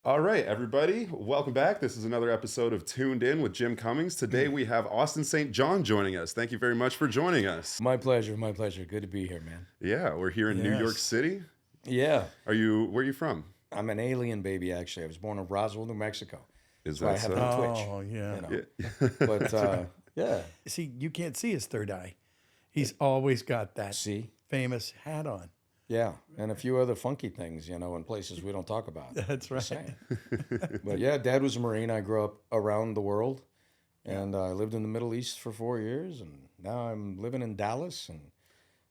All right, everybody, welcome back. This is another episode of Tuned In with Jim Cummings. Today we have Austin St. John joining us. Thank you very much for joining us. My pleasure, my pleasure. Good to be here, man. Yeah, we're here in New York Yes. City. Yeah, Where are you from? I'm an alien baby, actually. I was born in Roswell, New Mexico. Is That's why I that have so? the twitch. Oh, yeah. You know. Yeah. But yeah, See, you can't see his third eye. He's always got that see, famous hat on. yeah, and a few other funky things, in places we don't talk about. That's right. Just saying. But yeah, Dad was a Marine. I grew up around the world, and I lived in the Middle East for 4 years, and now I'm living in Dallas, and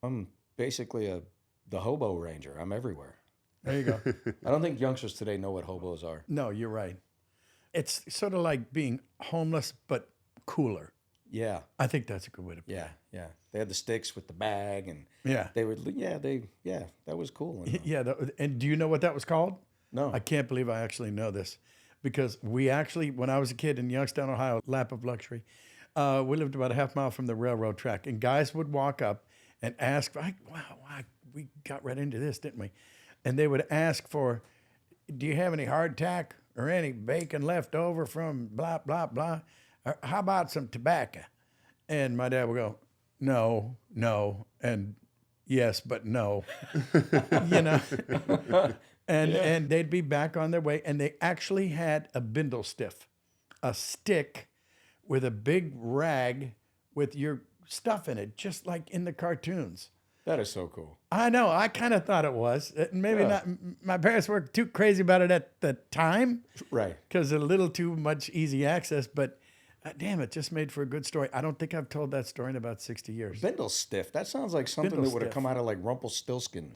I'm basically the hobo ranger. I'm everywhere. There you go. I don't think youngsters today know what hobos are. No, you're right. It's sort of like being homeless, but cooler. Yeah. I think that's a good way to put it. Yeah. They had the sticks with the bag, and Yeah. they would, that was cool. And, Yeah. And do you know what that was called? no, I can't believe I actually know this because we actually, when I was a kid in Youngstown, Ohio, lap of luxury, we lived about a half mile from the railroad track, and guys would walk up and ask, we got right into this, didn't we? And they would ask for, do you have any hardtack or any bacon left over from blah, blah, blah? Or how about some tobacco? And my dad would go, no, and yes, but no, you know. And they'd be back on their way, and they actually had a bindle stiff, a stick with a big rag with your stuff in it, just like in the cartoons. that is so cool. I know. I kind of thought it was. Maybe Yeah. not. My parents weren't too crazy about it at the time Right. because a little too much easy access. But damn, it just made for a good story. I don't think I've told that story in about 60 years. Bindle stiff. That sounds like something Bindle that would have stiff. come out of like Rumpelstiltskin.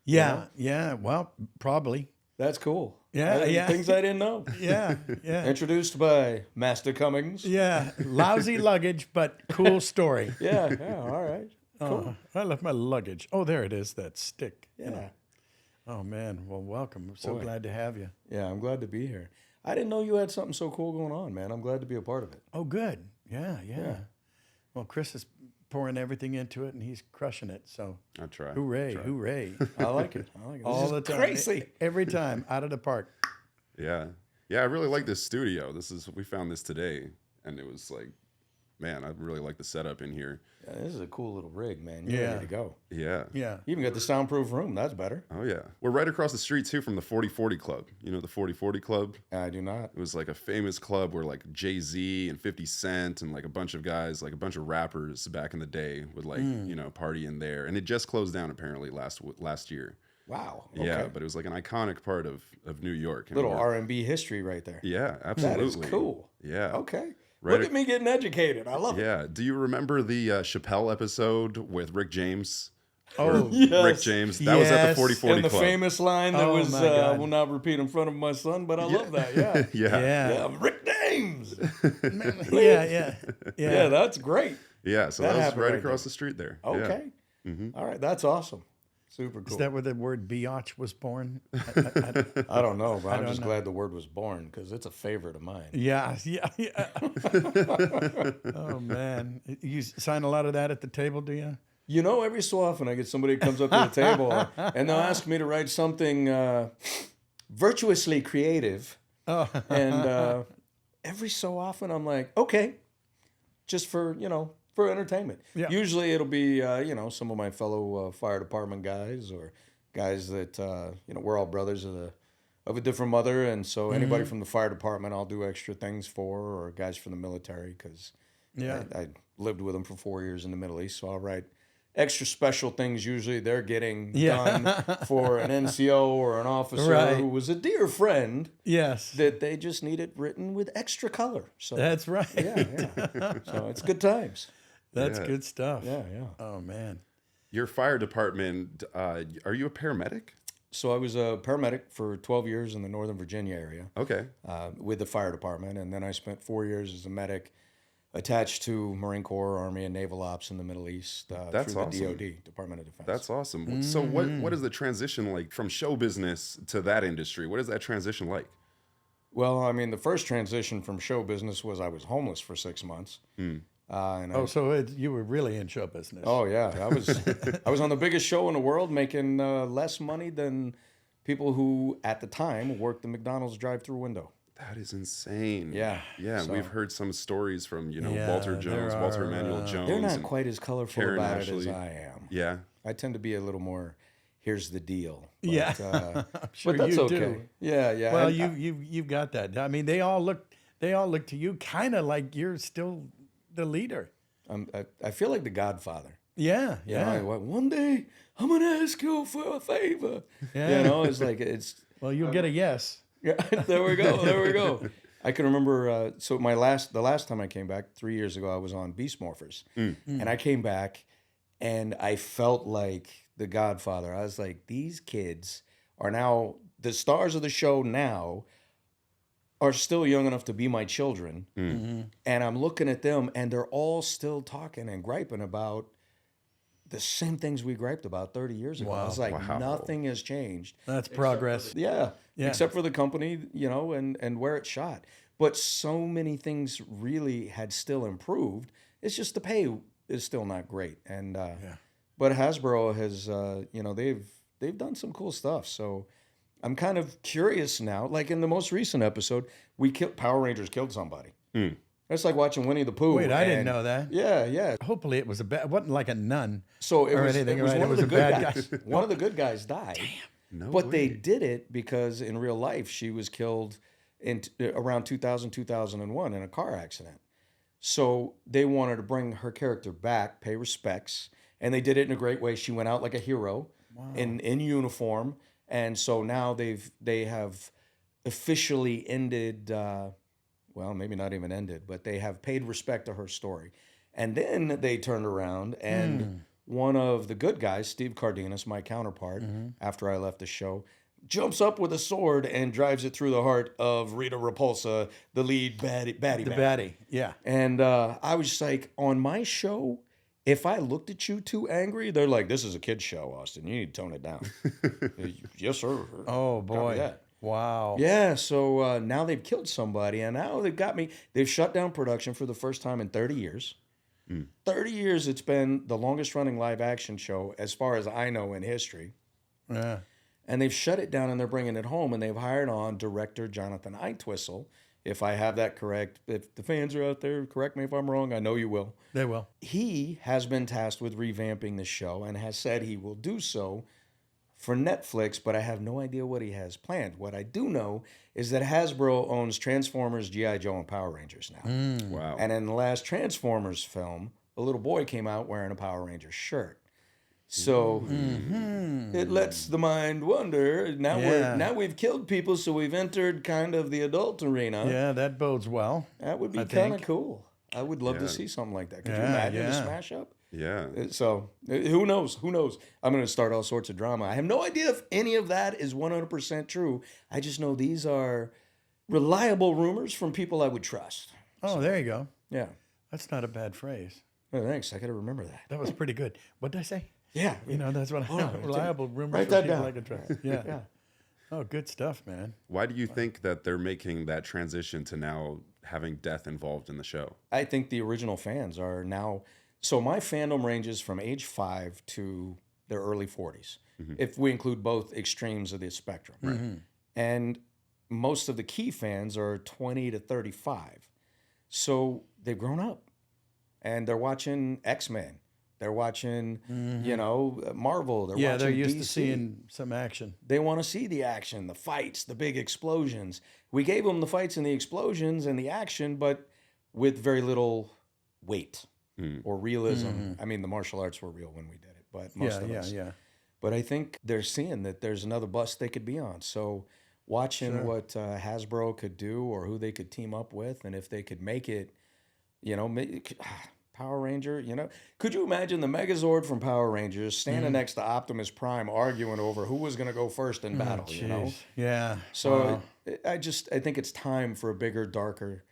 Yeah, yeah. Well, probably. That's cool. Yeah, yeah. Things I didn't know. Yeah, yeah, Introduced by Master Cummings. yeah. Lousy luggage, but cool story. Yeah. All right. Oh, I left my luggage. Oh, there it is. That stick. you Yeah. know. Oh man. Well, welcome. I'm so Boy. glad to have you. Yeah, I'm glad to be here. I didn't know you had something so cool going on, man. I'm glad to be a part of it. Oh, good. Yeah, yeah. Yeah. Well, Chris is pouring everything into it, and he's crushing it. So, I try. hooray, hooray! I like it. All This the is time, crazy. every time, out of the park. Yeah. Yeah, I really like this studio. We found this today, and it was like, man, I really like the setup in here. Yeah, this is a cool little rig, man. You're Yeah. ready to go. Yeah. Yeah. You even got the soundproof room. That's better. Oh, yeah. We're right across the street, too, from the 40/40 Club. You know the 40/40 Club? I do not. It was like a famous club where like Jay-Z and 50 Cent and like a bunch of guys, like a bunch of rappers back in the day would like, party in there. And it just closed down apparently last year. Wow. Okay. Yeah, but it was like an iconic part of New York. And Little we're- R&B history right there. Yeah, That absolutely. is cool. Yeah. Okay. Right Look ac- at me getting educated. I love it. Yeah. Do you remember the Chappelle episode with Rick James? Oh, Yes. Rick James. That was at the Yes. 40/40 And the Club. famous line that Oh, was, my I God. will not repeat in front of my son, but I love that. Yeah. Yeah. yeah. Yeah, Rick James. Yeah. Yeah, that's great. Yeah. So That that was happened right right across the street there. Yeah. Okay. All right, that's awesome. Super cool. Is that where the word biatch was born? I don't know, but I'm don't just know. glad the word was born because it's a favorite of mine. Yeah. Oh man, you sign a lot of that at the table, do you? You know, every so often I get somebody that comes up to the table and they'll ask me to write something virtuously creative. Oh, And every so often I'm like, okay, just for entertainment. Yeah. Usually it'll be some of my fellow fire department guys or guys that we're all brothers of a different mother, and so anybody from the fire department I'll do extra things for, or guys from the military because yeah. I lived with them for 4 years in the Middle East, so I'll write extra special things. Usually they're getting Yeah. done for an NCO or an officer Right. who was a dear friend Yes. that they just need it written with extra color. So That's right. yeah. So it's good times. That's Yeah. good stuff. Yeah. Oh man. Your fire department, are you a paramedic? So I was a paramedic for 12 years in the Northern Virginia area Okay. with the fire department, and then I spent 4 years as a medic attached to Marine Corps, Army, and Naval Ops in the Middle East That's through the awesome. DoD, Department of Defense. That's awesome. So what is the transition like from show business to that industry? What is that transition like? Well, I mean, the first transition from show business was I was homeless for 6 months. And Oh, so you were really in show business. Oh yeah, I was on the biggest show in the world, making less money than people who at the time worked the McDonald's drive-through window. That is insane. Yeah. Yeah, So- we've heard some stories from, Yeah, Walter Jones, there Walter are, Emmanuel Jones. They're not and quite as colorful Karen about it as Ashley. I am. Yeah. I tend to be a little more, here's the deal. But, Yeah. I'm sure but that's you okay. do. Yeah, yeah. Well, And you've got that. I mean, they all look to you kind of like you're still the leader. I feel like the Godfather. Yeah, You yeah. know, like, one day I'm gonna ask you for a favor. Yeah. You know, it's like it's. Well, you'll get a yes. Yeah, there we go. There we go. I can remember. So the last time I came back 3 years ago, I was on Beast Morphers, and I came back, and I felt like the Godfather. I was like, these kids are now the stars of the show. Now are still young enough to be my children, and I'm looking at them, and they're all still talking and griping about the same things we griped about 30 years ago. I was like, Wow. nothing has changed. That's progress. Yeah, Yeah. except for the company, and where it shot. But so many things really had still improved. It's just the pay is still not great. And but Hasbro has, they've done some cool stuff. So I'm kind of curious now. Like in the most recent episode, Power Rangers killed somebody. It's like watching Winnie the Pooh. Wait, I didn't and- know that. Yeah, yeah. Hopefully, it wasn't like a nun. So it Or was, anything, it was right? one It of was the a good bad guys. One of the good guys died. No But way. they did it because in real life, she was killed in around 2000, 2001 in a car accident. So they wanted to bring her character back, pay respects, and they did it in a great way. She went out like a hero in uniform. And so now they have officially ended, well, maybe not even ended, but they have paid respect to her story. And then they turned around and one of the good guys, Steve Cardenas, my counterpart, after I left the show, jumps up with a sword and drives it through the heart of Rita Repulsa, the lead baddie. The baddie, yeah. And I was just like, on my show, if I looked at you too angry, they're like, this is a kid's show, Austin. You need to tone it down. Yes, sir. Oh boy, that. wow. Yeah, so now they've killed somebody, and now they've got me. They've shut down production for the first time in 30 years. 30 years, it's been the longest running live action show, as far as I know, in history. Yeah. And they've shut it down, and they're bringing it home, and they've hired on director Jonathan Eitwistle. If I have that correct, if the fans are out there, correct me if I'm wrong. I know you will. They will. He has been tasked with revamping the show and has said he will do so for Netflix, but I have no idea what he has planned. What I do know is that Hasbro owns Transformers, G.I. Joe, and Power Rangers now. Wow. And in the last Transformers film, a little boy came out wearing a Power Ranger shirt. So it lets the mind wonder. Now we've killed people, so we've entered kind of the adult arena. Yeah, that bodes well. That would be I kind of think. cool. I would love to Yeah. see something like that. Could you Yeah, imagine a yeah. smash up? Yeah. So who knows? Who knows? I'm going to start all sorts of drama. I have no idea if any of that is 100% true. I just know these are reliable rumors from people I would trust. Oh, there you go. Yeah. That's not a bad phrase. Oh, thanks. I got to remember that. That was pretty good. What did I say? Yeah. That's what Hold on, reliable rumors. write from that people down. I can trust. Yeah. Yeah. Oh, good stuff, man. Why do you think that they're making that transition to now having death involved in the show? I think the original fans are now. So my fandom ranges from age 5 to their early 40s, if we include both extremes of the spectrum. Right. And most of the key fans are 20 to 35. So they've grown up and they're watching X-Men. They're watching, Marvel. They're Yeah, watching they're used DC. to seeing some action. They want to see the action, the fights, the big explosions. We gave them the fights and the explosions and the action, but with very little weight or realism. I mean, the martial arts were real when we did it, but most of us. Yeah. But I think they're seeing that there's another bus they could be on. So watching what Hasbro could do or who they could team up with, and if they could make it, Power Ranger, could you imagine the Megazord from Power Rangers standing next to Optimus Prime arguing over who was going to go first in battle, Jeez. Yeah. So I think it's time for a bigger, darker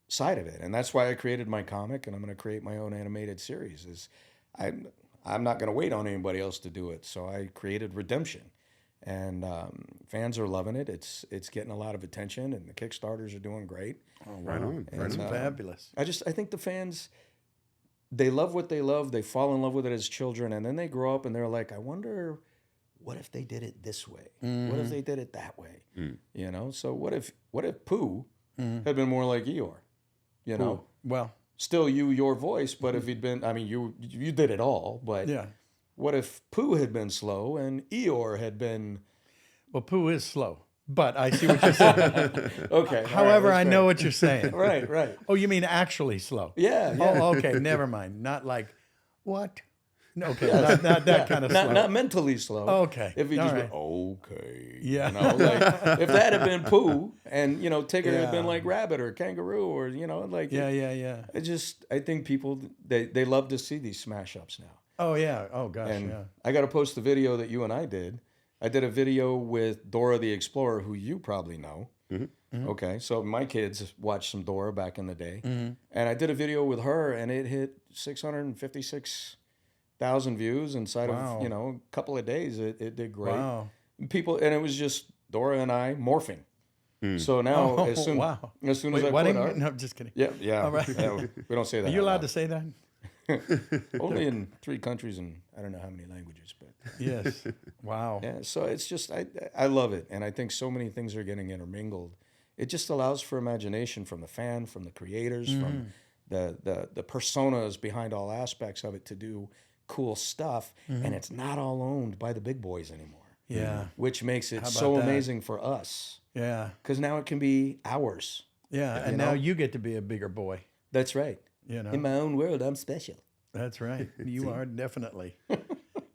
side of it. And that's why I created my comic, and I'm going to create my own animated series. I'm not going to wait on anybody else to do it. So I created Redemption. And fans are loving it. It's getting a lot of attention, and the Kickstarters are doing great. Oh, Right on. That's Right on. fabulous. I think the fans, they love what they love. They fall in love with it as children, and then they grow up and they're like, I wonder what if they did it this way? What if they did it that way? You know, so what if Pooh had been more like Eeyore? You know, Well, still your voice, but if he'd been, I mean, you did it all, but yeah. what if Pooh had been slow and Eeyore had been Well, Pooh is slow, but I see what you're saying. okay? However, I know what you're saying. Right. Oh, you mean actually slow? Yeah. Oh, okay. Never mind. Not like what? Okay, not that kind of slow. Not mentally slow. Okay. If he All just right. went, okay. Yeah. You know, like if that had been Pooh and, you know, Tigger had been Yeah. like Rabbit or Kangaroo or, you know, like. Yeah. I think people, they love to see these smash ups now. Oh, yeah. Oh, gosh, And yeah. I got to post the video that you and I did. I did a video with Dora the Explorer, who you probably know. Okay, so my kids watched some Dora back in the day. And I did a video with her, and it hit 656,000 views inside of, you know, a couple of days. It did great. Wow. People, and it was just Dora and I morphing. So now, as soon wow. as Wait, I what put didn't our, you? No, I'm just kidding. yeah, All right. yeah, we don't say that. Are you out allowed loud. to say that? Only in 3 countries and I don't know how many languages, but Yes. Wow. yeah. So it's just I love it, and I think so many things are getting intermingled. It just allows for imagination from the fan, from the creators, from the personas behind all aspects of it to do cool stuff, and it's not all owned by the big boys anymore. Yeah. Which makes it about so that? amazing for us Yeah. because now it can be ours. Yeah. And now you get to be a bigger boy. That's right. You know. In my own world, I'm special. That's right. You are definitely.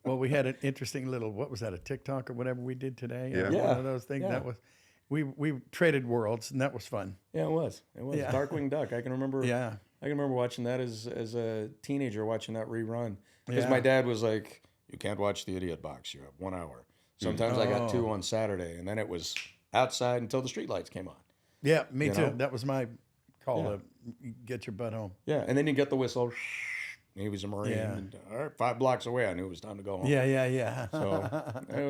Well, we had an interesting little, what was that, a TikTok or whatever we did today? Yeah. One of those things. Yeah. That was, we traded worlds, and that was fun. Yeah, it was. Yeah. Darkwing Duck. I can remember. Yeah. I can remember watching that as a teenager, watching that rerun. Because Yeah. my dad was like, "You can't watch the Idiot Box. You have 1 hour." Sometimes I got 2 on Saturday, and then it was outside until the streetlights came on. Yeah, me too. know? That was my call to get your butt home. Yeah, and then you get the whistle. He was a Marine. Yeah. And, all right, 5 blocks away, I knew it was time to go home. Yeah. So it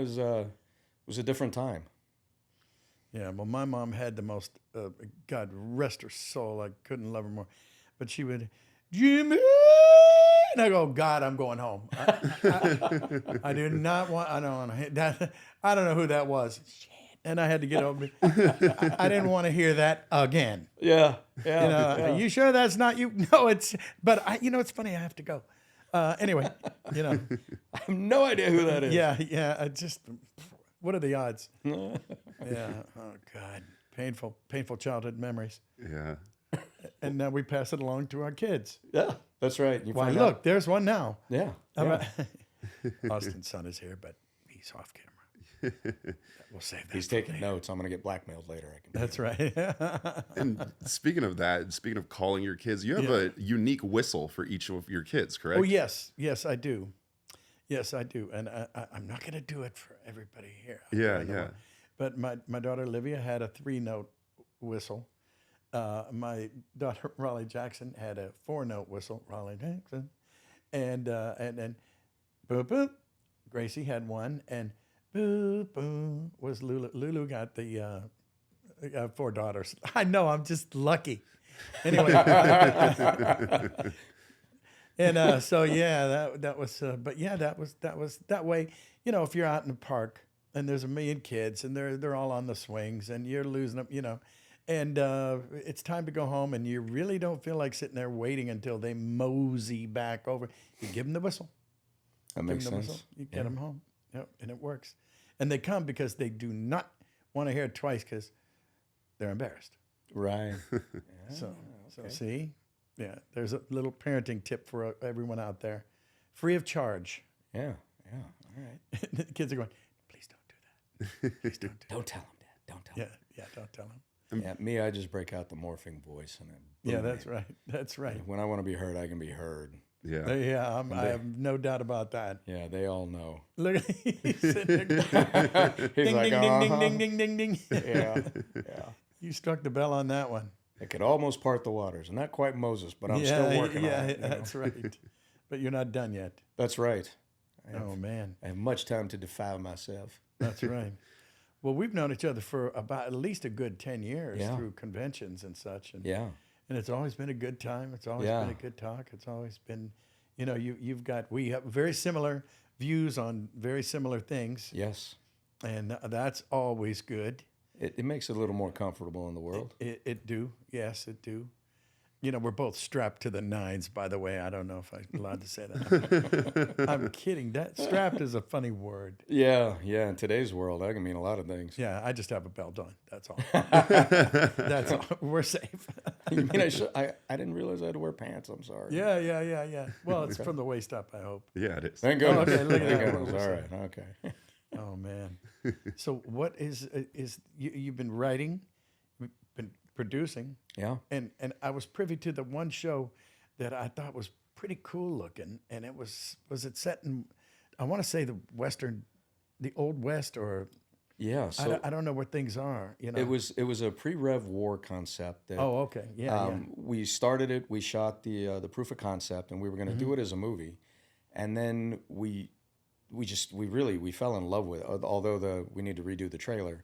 was a different time. Yeah, well, my mom had the most, God rest her soul, I couldn't love her more. But she would, Jimmy! And I go, God, I'm going home. I do not want, I don't want to hear that. I don't know who that was. Shit. And I had to get over it. I didn't want to hear that again. Yeah. You know, are you sure that's not you? No, it's, but it's funny, I have to go. Anyway, you know. I have no idea who that is. Yeah, I just, what are the odds? Yeah, oh God, painful childhood memories. Yeah. And now we pass it along to our kids. Yeah, that's right. You Why, find look, out. there's one now. Yeah. Austin's son is here, but he's off camera. We'll save that. He's taking notes. I'm going to get blackmailed later. That's right. And speaking of that, speaking of calling your kids, you have a unique whistle for each of your kids, correct? Oh, yes, I do. Yes, I do. And I'm not going to do it for everybody here. Yeah. But my daughter Olivia had a 3-note whistle. My daughter Raleigh Jackson had a 4-note whistle. Raleigh Jackson, and then boop boop. Gracie had one, and boop boop was Lulu. Lulu got the 4 daughters. I know, I'm just lucky. Anyway, and so yeah, that was. But yeah, that was that way. You know, if you're out in the park and there's a million kids and they're all on the swings and you're losing them, you know. And it's time to go home, and you really don't feel like sitting there waiting until they mosey back over. You give them the whistle. That makes Give them the sense. whistle. You get them home. Yep, and it works. And they come because they do not want to hear it twice because they're embarrassed. Right. So see, yeah, there's a little parenting tip for everyone out there, free of charge. Yeah. All right. The kids are going, please don't do that. Please don't do Don't tell him, Dad. Don't tell him. Yeah, don't tell them. Yeah, me, I just break out the morphing voice. And then Yeah, boom. that's right. That's right. When I want to be heard, I can be heard. Yeah. Yeah, I have no doubt about that. Yeah, they all know. Look at he's sitting there. He's Ding, like, ding, uh-huh. ding, ding, ding, ding, ding. Yeah. You struck the bell on that one. I could almost part the waters. I'm not quite Moses, but I'm still working on it. you know? That's right. But you're not done yet. That's right. Oh, man. I have much time to defile myself. That's right. Well, we've known each other for about at least a good 10 years through conventions and such. And, Yeah. and it's always been a good time. It's always been a good talk. It's always been, you know, we have very similar views on very similar things, Yes. and that's always good. It makes it a little more comfortable in the world. It do, yes, it do. You know, we're both strapped to the nines, by the way. I don't know if I'm allowed to say that. I'm kidding. That strapped is a funny word. Yeah, yeah. In today's world, that can mean a lot of things. Yeah, I just have a belt on. That's all. That's all. We're safe. You mean I didn't realize I had to wear pants. I'm sorry. Yeah. Well, it's from the waist up, I hope. Yeah, it is. Thank goodness. okay, look at Thank that. goodness. All right. Okay. Oh man. So what is you've been writing, you've been producing, Yeah. and I was privy to the one show that I thought was pretty cool looking, and it was it set in, I want to say the old West, or Yeah. So I don't know where things are. You know. it was a pre-rev war concept that Oh, okay. Yeah. we started it. We shot the proof of concept, and we were going to do it as a movie, and then we fell in love with it. Although we need to redo the trailer,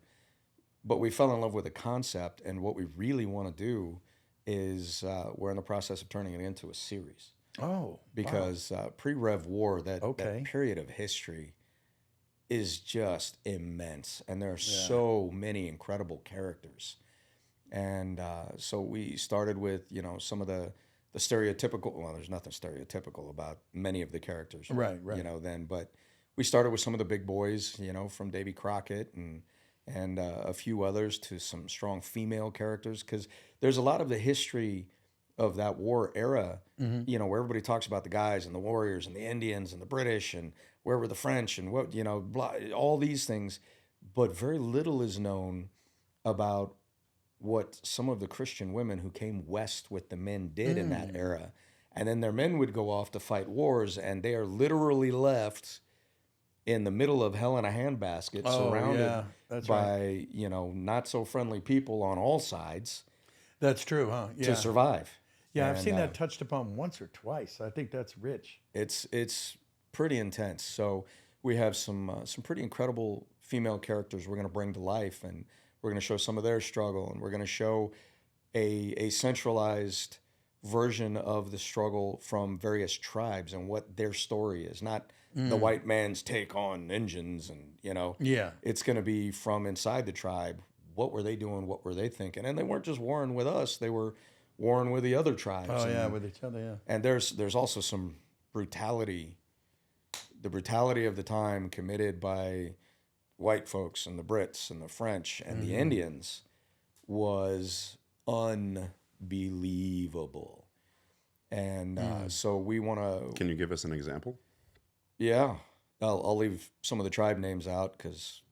but we fell in love with the concept, and what we really want to do is we're in the process of turning it into a series Oh. because pre-rev war, that Okay. period of history, is just immense, and there are so many incredible characters. And so we started with some of the stereotypical. Well, there's nothing stereotypical about many of the characters, Right. but we started with some of the big boys, from Davy Crockett and a few others, to some strong female characters, because there's a lot of the history of that war era, where everybody talks about the guys and the warriors and the Indians and the British and where were the French and what, blah, all these things, but very little is known about what some of the Christian women who came west with the men did in that era. And then their men would go off to fight wars, and they are literally left in the middle of hell in a handbasket, surrounded by, not so friendly people on all sides. That's true, huh? Yeah. To survive. Yeah, I've And, seen that touched upon once or twice. I think that's rich. It's pretty intense. So we have some pretty incredible female characters we're going to bring to life, and we're going to show some of their struggle, and we're going to show a centralized version of the struggle from various tribes and what their story is, not the white man's take on Indians, and Yeah. it's going to be from inside the tribe. What were they doing? What were they thinking? And they weren't just warring with us; they were warring with the other tribes. Oh, and, yeah, with each other, yeah. And there's also some brutality, the brutality of the time committed by white folks and the Brits and the French and the Indians was unbelievable. And so we want to. Can you give us an example? Yeah, I'll leave some of the tribe names out because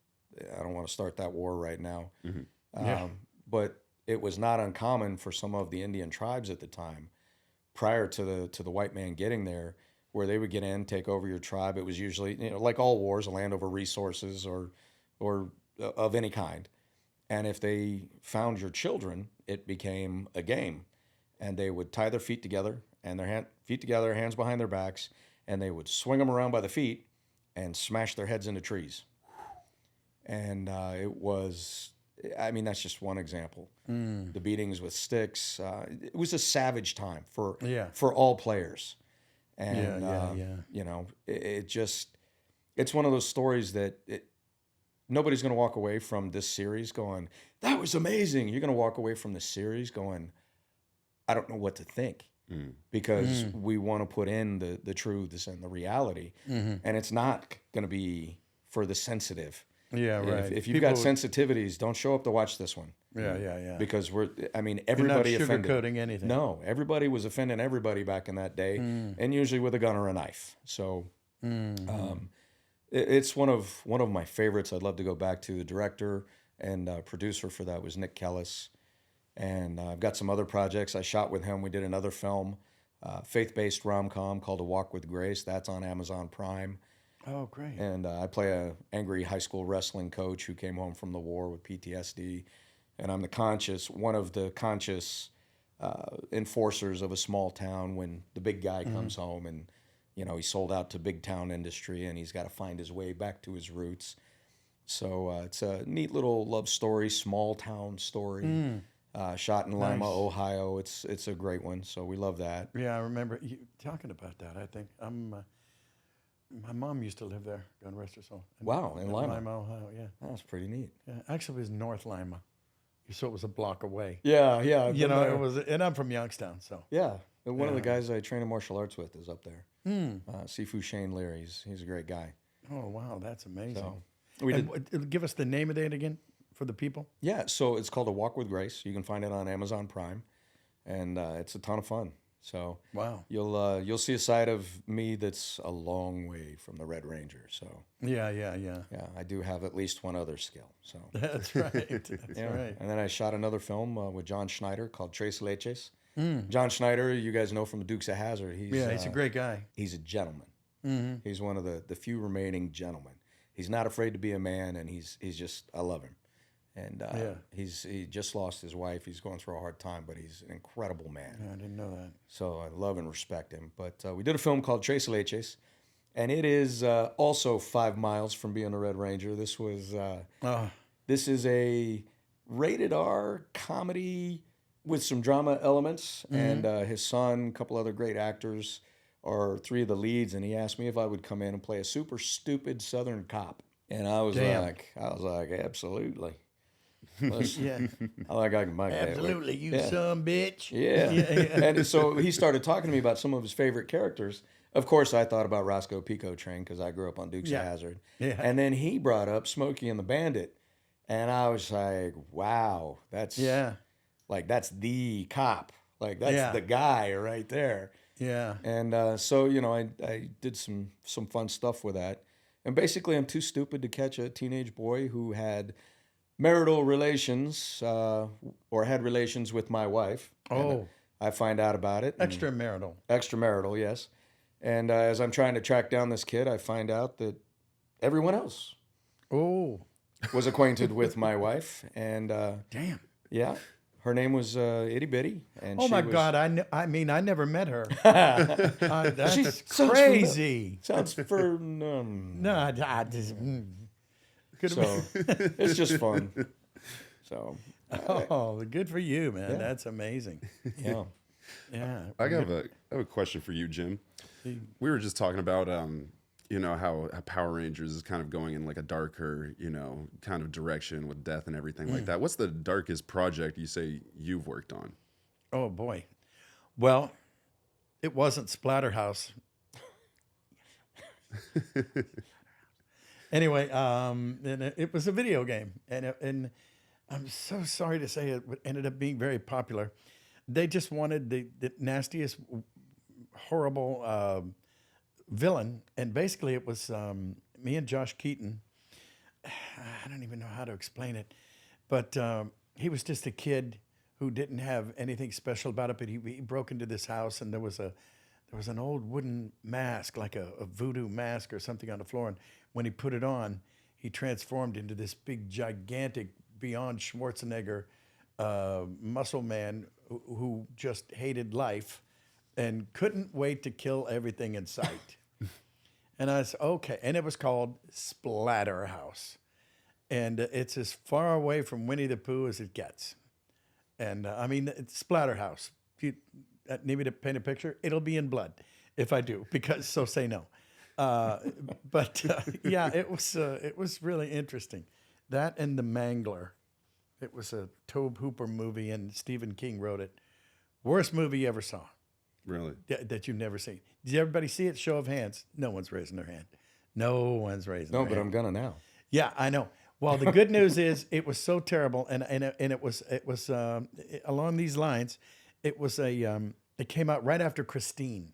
I don't want to start that war right now. But it was not uncommon for some of the Indian tribes at the time, prior to the white man getting there, where they would get in, take over your tribe. It was usually, like all wars, a land over resources or of any kind. And if they found your children, it became a game. And they would tie their feet together, and their feet together, hands behind their backs, and they would swing them around by the feet and smash their heads into trees. And it was, that's just one example. The beatings with sticks. It was a savage time for all players. And, it's one of those stories that nobody's going to walk away from this series going, that was amazing. You're going to walk away from the series going, I don't know what to think. Because we want to put in the truths and the reality. And it's not going to be for the sensitive. Yeah, right. If you've got sensitivities, don't show up to watch this one. Yeah. Because everybody You're not offended. sugarcoating anything. No, everybody was offending everybody back in that day, and usually with a gun or a knife. So it's one of my favorites. I'd love to go back to. The director and producer for that was Nick Kellis. And I've got some other projects I shot with him. We did another film, faith-based rom-com called A Walk with Grace. That's on Amazon Prime. Oh, great. And I play a angry high school wrestling coach who came home from the war with PTSD. And I'm one of the conscious enforcers of a small town when the big guy comes home and, he sold out to big town industry and he's got to find his way back to his roots. So it's a neat little love story, small town story. Shot in Lima, Ohio. It's a great one, so we love that. Yeah, I remember you talking about that. I think My mom used to live there. God rest her soul. Wow, in Lima. Ohio. Yeah. That's pretty neat. Yeah. Actually, it was North Lima, so it was a block away. Yeah, yeah. I've You been know, there. it was, and I'm from Youngstown, so. Yeah. And one of the guys I train in martial arts with is up there. Mm. Sifu Shane Leary. He's a great guy. Oh wow, that's amazing. So we did. Give us the name of it again for the people. Yeah, so it's called A Walk with Grace. You can find it on Amazon Prime, and it's a ton of fun. So Wow. you'll see a side of me that's a long way from the Red Ranger. So Yeah. yeah, I do have at least one other skill. So That's right. That's yeah, right. and then I shot another film with John Schneider called Tres Leches. John Schneider, you guys know from the Dukes of Hazzard. He's a great guy. He's a gentleman. Mm-hmm. He's one of the few remaining gentlemen. He's not afraid to be a man, and he's just, I love him. And he just lost his wife. He's going through a hard time, but he's an incredible man. I didn't know that. So I love and respect him. But we did a film called Tres Leches, and it is also 5 miles from being a Red Ranger. This is a rated R comedy with some drama elements, and his son, a couple other great actors are 3 of the leads, and he asked me if I would come in and play a super stupid Southern cop. And I was like, absolutely. Yeah. I can make that work. Absolutely, you son bitch. Yeah. And so he started talking to me about some of his favorite characters. Of course, I thought about Roscoe Pico Train because I grew up on Dukes of Hazzard. Yeah. And then he brought up Smokey and the Bandit. And I was like, wow, that's the cop. Like, that's the guy right there. Yeah. And so, I did some fun stuff with that. And basically, I'm too stupid to catch a teenage boy who had marital relations or had relations with my wife. Oh. And I find out about it. Extramarital. Extramarital, yes. And as I'm trying to track down this kid, I find out that everyone else was acquainted with my wife. And damn. Yeah. Her name was Itty Bitty. And Oh my God! I mean, I never met her. That's Sounds crazy. Sounds for No, I just. Could So it's just fun. So oh, good for you, man. That's amazing. yeah. Yeah. I have a question for you, Jim. We were just talking about how Power Rangers is kind of going in like a darker, kind of direction with death and everything like that. What's the darkest project you say you've worked on? Oh boy. Well, it wasn't Splatterhouse. Anyway, and it was a video game, and I'm so sorry to say it ended up being very popular. They just wanted the nastiest, horrible villain, and basically it was me and Josh Keaton. I don't even know how to explain it, but he was just a kid who didn't have anything special about it. But he broke into this house, and there was an old wooden mask, like a voodoo mask or something on the floor. And when he put it on, he transformed into this big, gigantic, beyond Schwarzenegger muscle man who just hated life and couldn't wait to kill everything in sight. And I said, okay. And it was called Splatterhouse. And it's as far away from Winnie the Pooh as it gets. And I mean, it's Splatterhouse. If you need me to paint a picture, it'll be in blood if I do, so say no. But yeah, it was really interesting. That and The Mangler. It was a Tobe Hooper movie, and Stephen King wrote it. Worst movie you ever saw. Really? That you've never seen. Did everybody see it? Show of hands. No one's raising their hand. No one's raising their hand. No, but I'm gonna now. Yeah, I know. Well, the good news is it was so terrible, and it was along these lines. It was it came out right after Christine.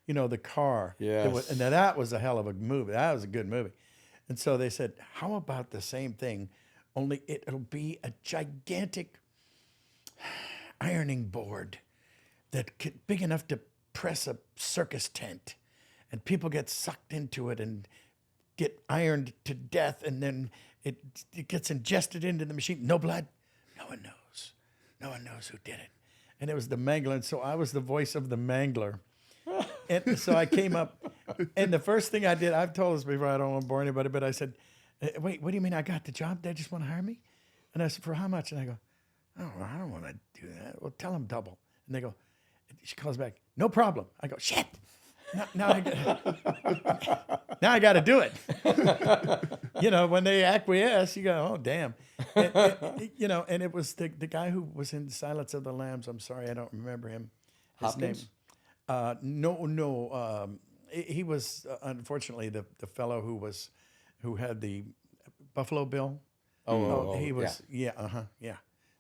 The car. Yes. And that was a hell of a movie. That was a good movie. And so they said, how about the same thing, only it'll be a gigantic ironing board big enough to press a circus tent, and people get sucked into it and get ironed to death, and then it gets ingested into the machine. No blood. No one knows. No one knows who did it. And it was the Mangler, and so I was the voice of the Mangler. And so I came up, and the first thing I did, I've told this before, I don't want to bore anybody, but I said, wait, what do you mean I got the job? They just want to hire me? And I said, for how much? And I go, oh, I don't want to do that. Well, tell them double. And they go, she calls back, no problem. I go, shit. Now I get, Now I got to do it. When they acquiesce, you go, oh, damn. And it was the guy who was in Silence of the Lambs. I'm sorry, I don't remember him. His Hopkins? name. No. He was, unfortunately, the fellow who had the Buffalo Bill. He was, yeah.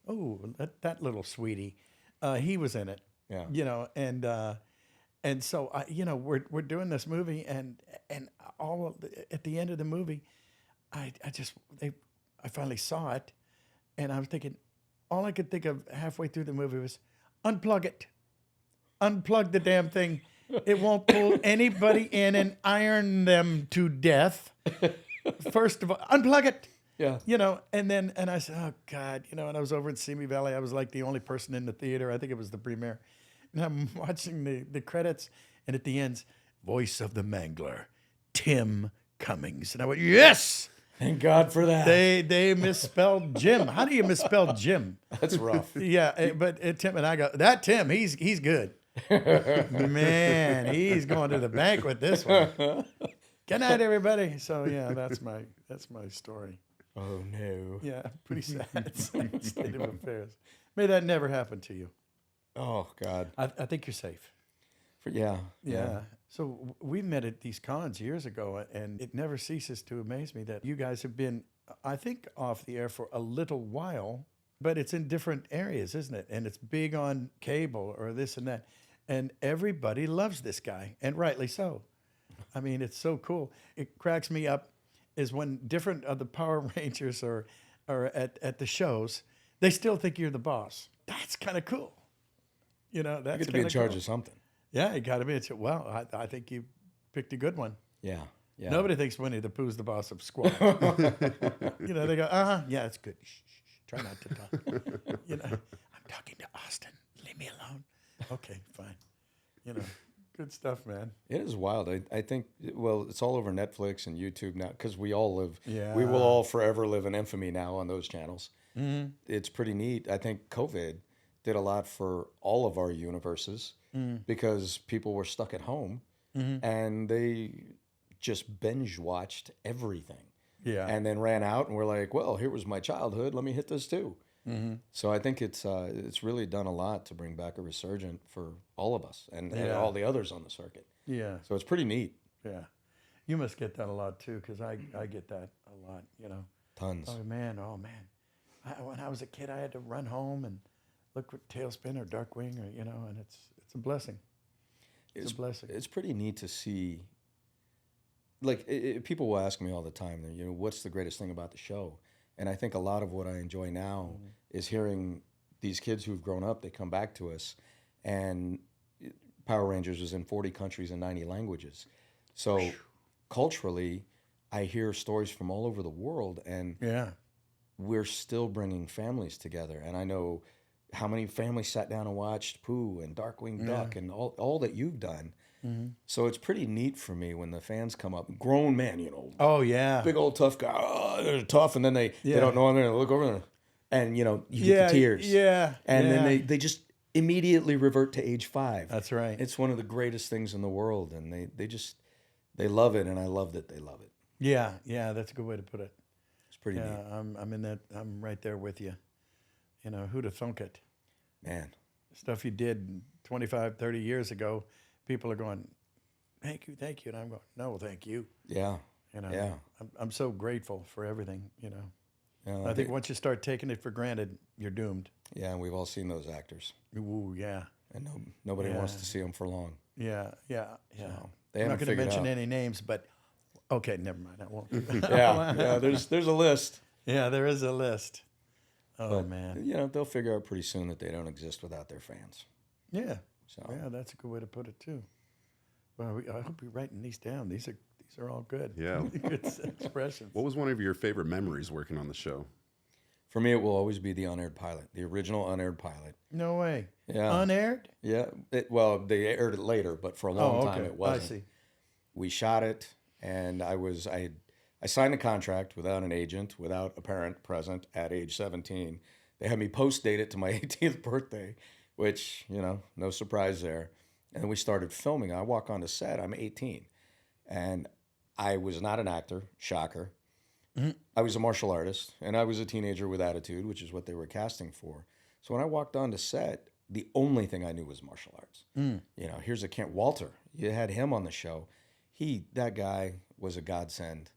Oh, that little sweetie. He was in it. Yeah. And so we're doing this movie, and at the end of the movie, I finally saw it, and I was thinking, all I could think of halfway through the movie was, unplug it, unplug the damn thing. It won't pull anybody in and iron them to death. First of all, unplug it. Yeah. And I said, oh God, and I was over in Simi Valley. I was like the only person in the theater. I think it was the premiere. And I'm watching the credits, and at the end, voice of the Mangler, Tim Cummings. And I went, yes! Thank God for that. They misspelled Jim. How do you misspell Jim? That's rough. Yeah, but Tim and I go, that Tim, he's good. Man, he's going to the bank with this one. Good night, everybody. So yeah, that's my story. Oh no. Yeah, pretty sad state of affairs. May that never happen to you. Oh God. I think you're safe. Yeah. So we met at these cons years ago, and it never ceases to amaze me that you guys have been, I think, off the air for a little while, but it's in different areas, isn't it? And it's big on cable or this and that. And everybody loves this guy, and rightly so. I mean, it's so cool. It cracks me up is when different of the Power Rangers are at the shows, they still think you're the boss. That's kind of cool. That's You get to be in charge of something. Yeah, you got to be. Well, I think you picked a good one. Yeah. Nobody thinks Winnie the Pooh's the boss of Squad. They go, yeah, it's good. Shh, try not to talk. I'm talking to Austin. Leave me alone. Okay, fine. Good stuff, man. It is wild. I think, well, it's all over Netflix and YouTube now because we all live, Yeah. we will all forever live in infamy now on those channels. Mm-hmm. It's pretty neat. I think COVID did a lot for all of our universes because people were stuck at home and they just binge watched everything. Yeah. And then ran out and were like, well, here was my childhood. Let me hit this too. Mm-hmm. So I think it's really done a lot to bring back a resurgent for all of us and all the others on the circuit. Yeah. So it's pretty neat. Yeah. You must get that a lot too, because I get that a lot, Tons. Oh, man. When I was a kid, I had to run home and look for Tailspin or Darkwing or, and it's a blessing. It's a blessing. It's pretty neat to see. Like, people will ask me all the time, what's the greatest thing about the show? And I think a lot of what I enjoy now is hearing these kids who've grown up, they come back to us, and Power Rangers is in 40 countries and 90 languages. So culturally, I hear stories from all over the world, and we're still bringing families together. And I know how many families sat down and watched Pooh and Darkwing Duck and all that you've done. Mm-hmm. So it's pretty neat for me when the fans come up, grown men, Oh, yeah. big old tough guy. Oh, they're tough. And then they don't know, and they look over there. And, you get the tears. Yeah. And then they just immediately revert to age 5. That's right. It's one of the greatest things in the world. And they love it. And I love that they love it. Yeah. That's a good way to put it. It's pretty neat. I'm in that. I'm right there with you. Who'd have thunk it? Man. Stuff you did 25, 30 years ago, people are going, thank you. And I'm going, no, thank you. Yeah. Yeah. I'm so grateful for everything, Yeah, I think once you start taking it for granted, you're doomed. Yeah, and we've all seen those actors. Ooh, yeah. And nobody wants to see them for long. Yeah. So, they I'm haven't not going to figured mention out. any names, but okay, never mind. I won't. Yeah. There's a list. Yeah, there is a list. Oh, But, man. they'll figure out pretty soon that they don't exist without their fans. Yeah. So Yeah, that's a good way to put it, too. Well, I hope you're writing these down. These are all good. Yeah. Good expressions. What was one of your favorite memories working on the show? for me, it will always be the unaired pilot, the original unaired pilot. No way. Yeah. Unaired? Yeah. Well, they aired it later, but for a long time it wasn't. I see. We shot it, and I signed a contract without an agent, without a parent present at age 17. They had me post-date it to my 18th birthday, which, no surprise there. And we started filming. I walk on the set, I'm 18. And I was not an actor, shocker. I was a martial artist, and I was a teenager with attitude, which is what they were casting for. So when I walked onto set, the only thing I knew was martial arts. You know, here's a Walter. You had him on the show. That guy was a godsend,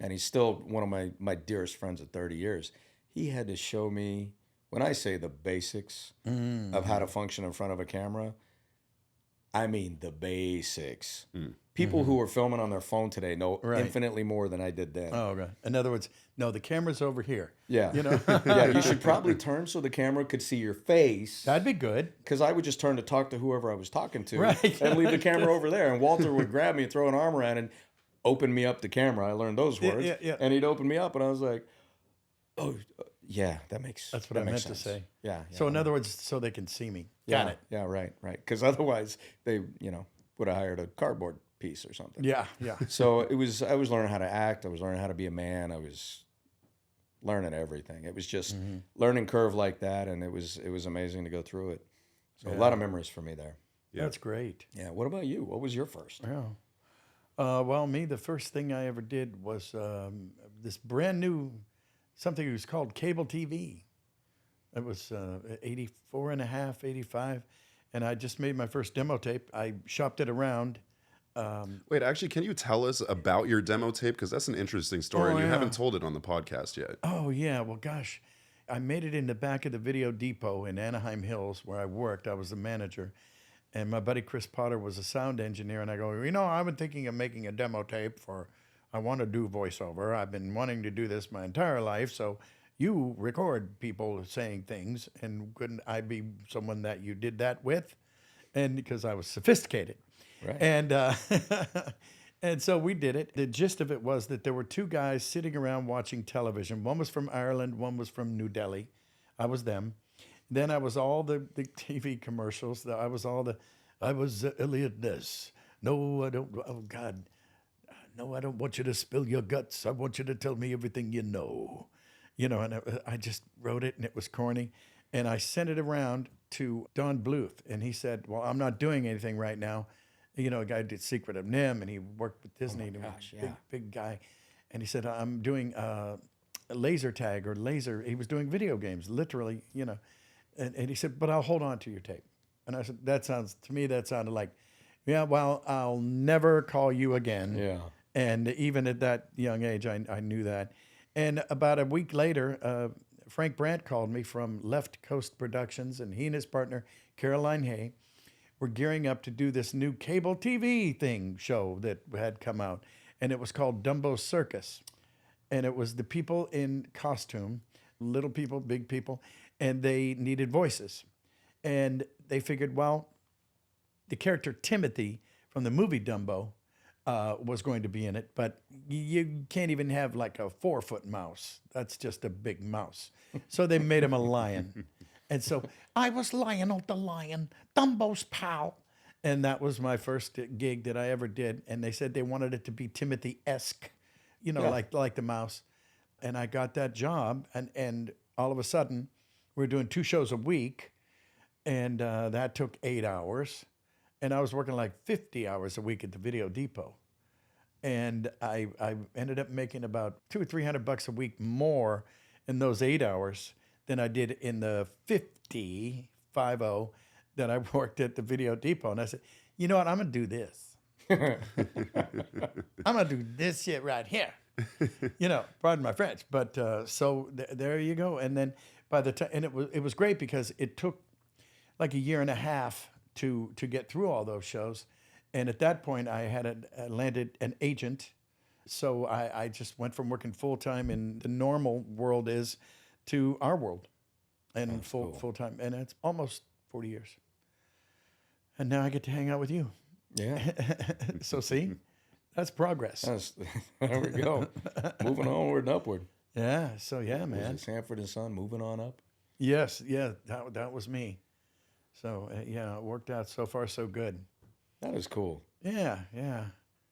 and he's still one of my dearest friends of 30 years. He had to show me, when I say the basics of how to function in front of a camera, I mean the basics. People who are filming on their phone today know infinitely more than I did then. Oh, right. In other words, no, the camera's over here. Yeah. You know? Yeah, you should probably turn so the camera could see your face. That'd be good. Because I would just turn to talk to whoever I was talking to Right. and leave the camera over there. And Walter would grab me and throw an arm around and open me up the camera. I learned those words. Yeah. And he'd open me up and I was like, oh, yeah, that makes That's what I meant sense. to say. Yeah. So in other words, so they can see me. yeah, Got it. Yeah, right. Because otherwise they, would have hired a cardboard piece or something. Yeah. So I was learning how to act. I was learning how to be a man. I was learning everything. It was just learning curve like that, and it was amazing to go through it. So a lot of memories for me there. Yeah. That's great. Yeah. What about you? What was your first? Yeah. Well, me, the first thing I ever did was this brand new, something was called cable TV. It was 84 and a half, 85. And I just made my first demo tape. I shopped it around. Wait, actually, can you tell us about your demo tape? Because that's an interesting story, and you haven't told it on the podcast yet. Oh, yeah. Well, gosh, I made it in the back of the Video Depot in Anaheim Hills where I worked. I was the manager. And my buddy Chris Potter was a sound engineer. And I go, I've been thinking of making a demo tape I want to do voiceover. I've been wanting to do this my entire life. So you record people saying things. And couldn't I be someone that you did that with? And because I was sophisticated. Right. And and so we did it. The gist of it was that there were two guys sitting around watching television. One was from Ireland, one was from New Delhi. I was them. Then I was all the TV commercials. I was Elliot Ness. No, I don't. Oh, God. No, I don't want you to spill your guts. I want you to tell me everything you know. And I just wrote it, and it was corny. And I sent it around to Don Bluth, and he said, well, I'm not doing anything right now. A guy did Secret of NIMH, and he worked with Disney. Big guy. And he said, I'm doing laser tag or laser. He was doing video games, literally, And he said, but I'll hold on to your tape. And I said, that sounded like, yeah, well, I'll never call you again. Yeah. And even at that young age, I knew that. And about a week later, Frank Brandt called me from Left Coast Productions, and he and his partner, Caroline Hay, were gearing up to do this new cable TV show that had come out. And it was called Dumbo Circus. And it was the people in costume, little people, big people, and they needed voices. And they figured, well, the character Timothy from the movie Dumbo was going to be in it, but you can't even have like a 4-foot mouse. That's just a big mouse. So they made him a lion. And so I was Lionel the Lion, Dumbo's pal. And that was my first gig that I ever did. And they said they wanted it to be Timothy-esque, like the mouse. And I got that job. And all of a sudden, we were doing 2 shows a week. And that took 8 hours. And I was working like 50 hours a week at the Video Depot. And I ended up making about $200 or $300 a week more in those 8 hours than I did in the 50 that I worked at the Video Depot. And I said, you know what, I'm going to do this. I'm going to do this shit right here. Pardon my French. But so there you go. And then by the time, and it was great because it took like a year and a half to get through all those shows. And at that point, I had landed an agent. So I just went from working full-time in the normal world to our world and full-time. And it's almost 40 years. And now I get to hang out with you. Yeah. So see, that's progress. There we go. Moving onward and upward. Yeah. So yeah, man. Sanford and Son, moving on up. Yes. Yeah. That was me. So yeah, it worked out so far so good. That is cool. Yeah.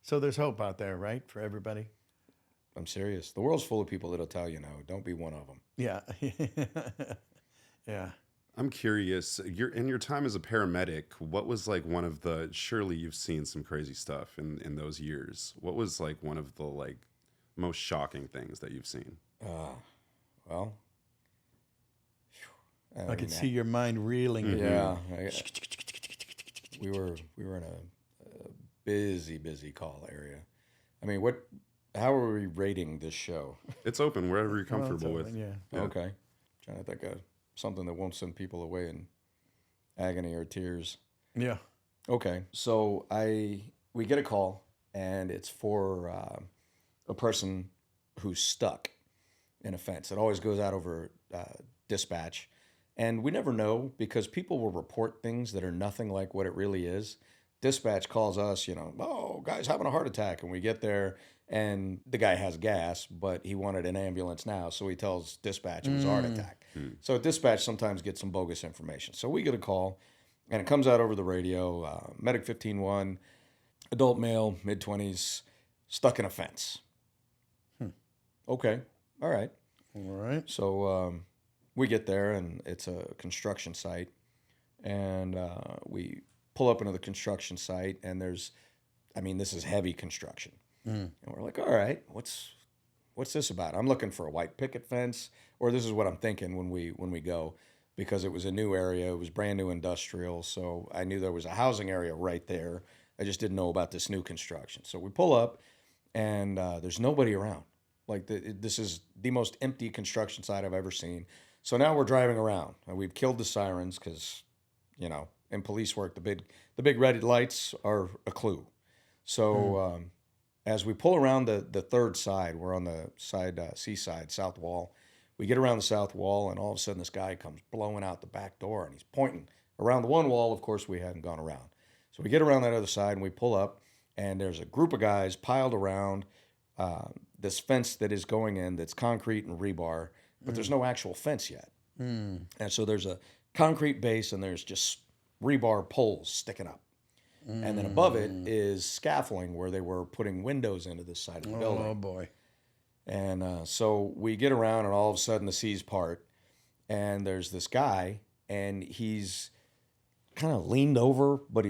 So there's hope out there, right, for everybody? I'm serious. The world's full of people that'll tell you no. Don't be one of them. Yeah. Yeah. I'm curious, in your time as a paramedic, what was like one of the, surely you've seen some crazy stuff in those years. What was like one of the like most shocking things that you've seen? Well, I could see your mind reeling. yeah, we were in a busy call area. I mean, how are we rating this show? It's open wherever you're comfortable Well, it's with. open, yeah. Okay, trying to think of something that won't send people away in agony or tears. Yeah. Okay, so we get a call, and it's for a person who's stuck in a fence. It always goes out over dispatch, and we never know because people will report things that are nothing like what it really is. Dispatch calls us, oh, guy's having a heart attack, and we get there, and the guy has gas, but he wanted an ambulance now, so he tells dispatch it was a heart attack. So dispatch sometimes gets some bogus information. So we get a call, and it comes out over the radio, medic 15-1, adult male, mid-20s, stuck in a fence. Okay, all right. All right. So we get there, and it's a construction site, and we pull up into the construction site, and this is heavy construction. And we're like, all right, what's this about? I'm looking for a white picket fence, or this is what I'm thinking when we go, because it was a new area, it was brand new industrial, so I knew there was a housing area right there. I just didn't know about this new construction. So we pull up, and there's nobody around. Like this is the most empty construction site I've ever seen. So now we're driving around, and we've killed the sirens because, in police work, the big red lights are a clue. So as we pull around the third side, we're on the side seaside, south wall. We get around the south wall, and all of a sudden this guy comes blowing out the back door, and he's pointing around the one wall. Of course, we hadn't gone around. So we get around that other side, and we pull up, and there's a group of guys piled around this fence that is going in that's concrete and rebar, but there's no actual fence yet. And so there's a concrete base, and there's just rebar poles sticking up. And then above it is scaffolding where they were putting windows into this side of the building. Oh, boy. And so we get around, and all of a sudden the seas part, and there's this guy, and he's kind of leaned over, but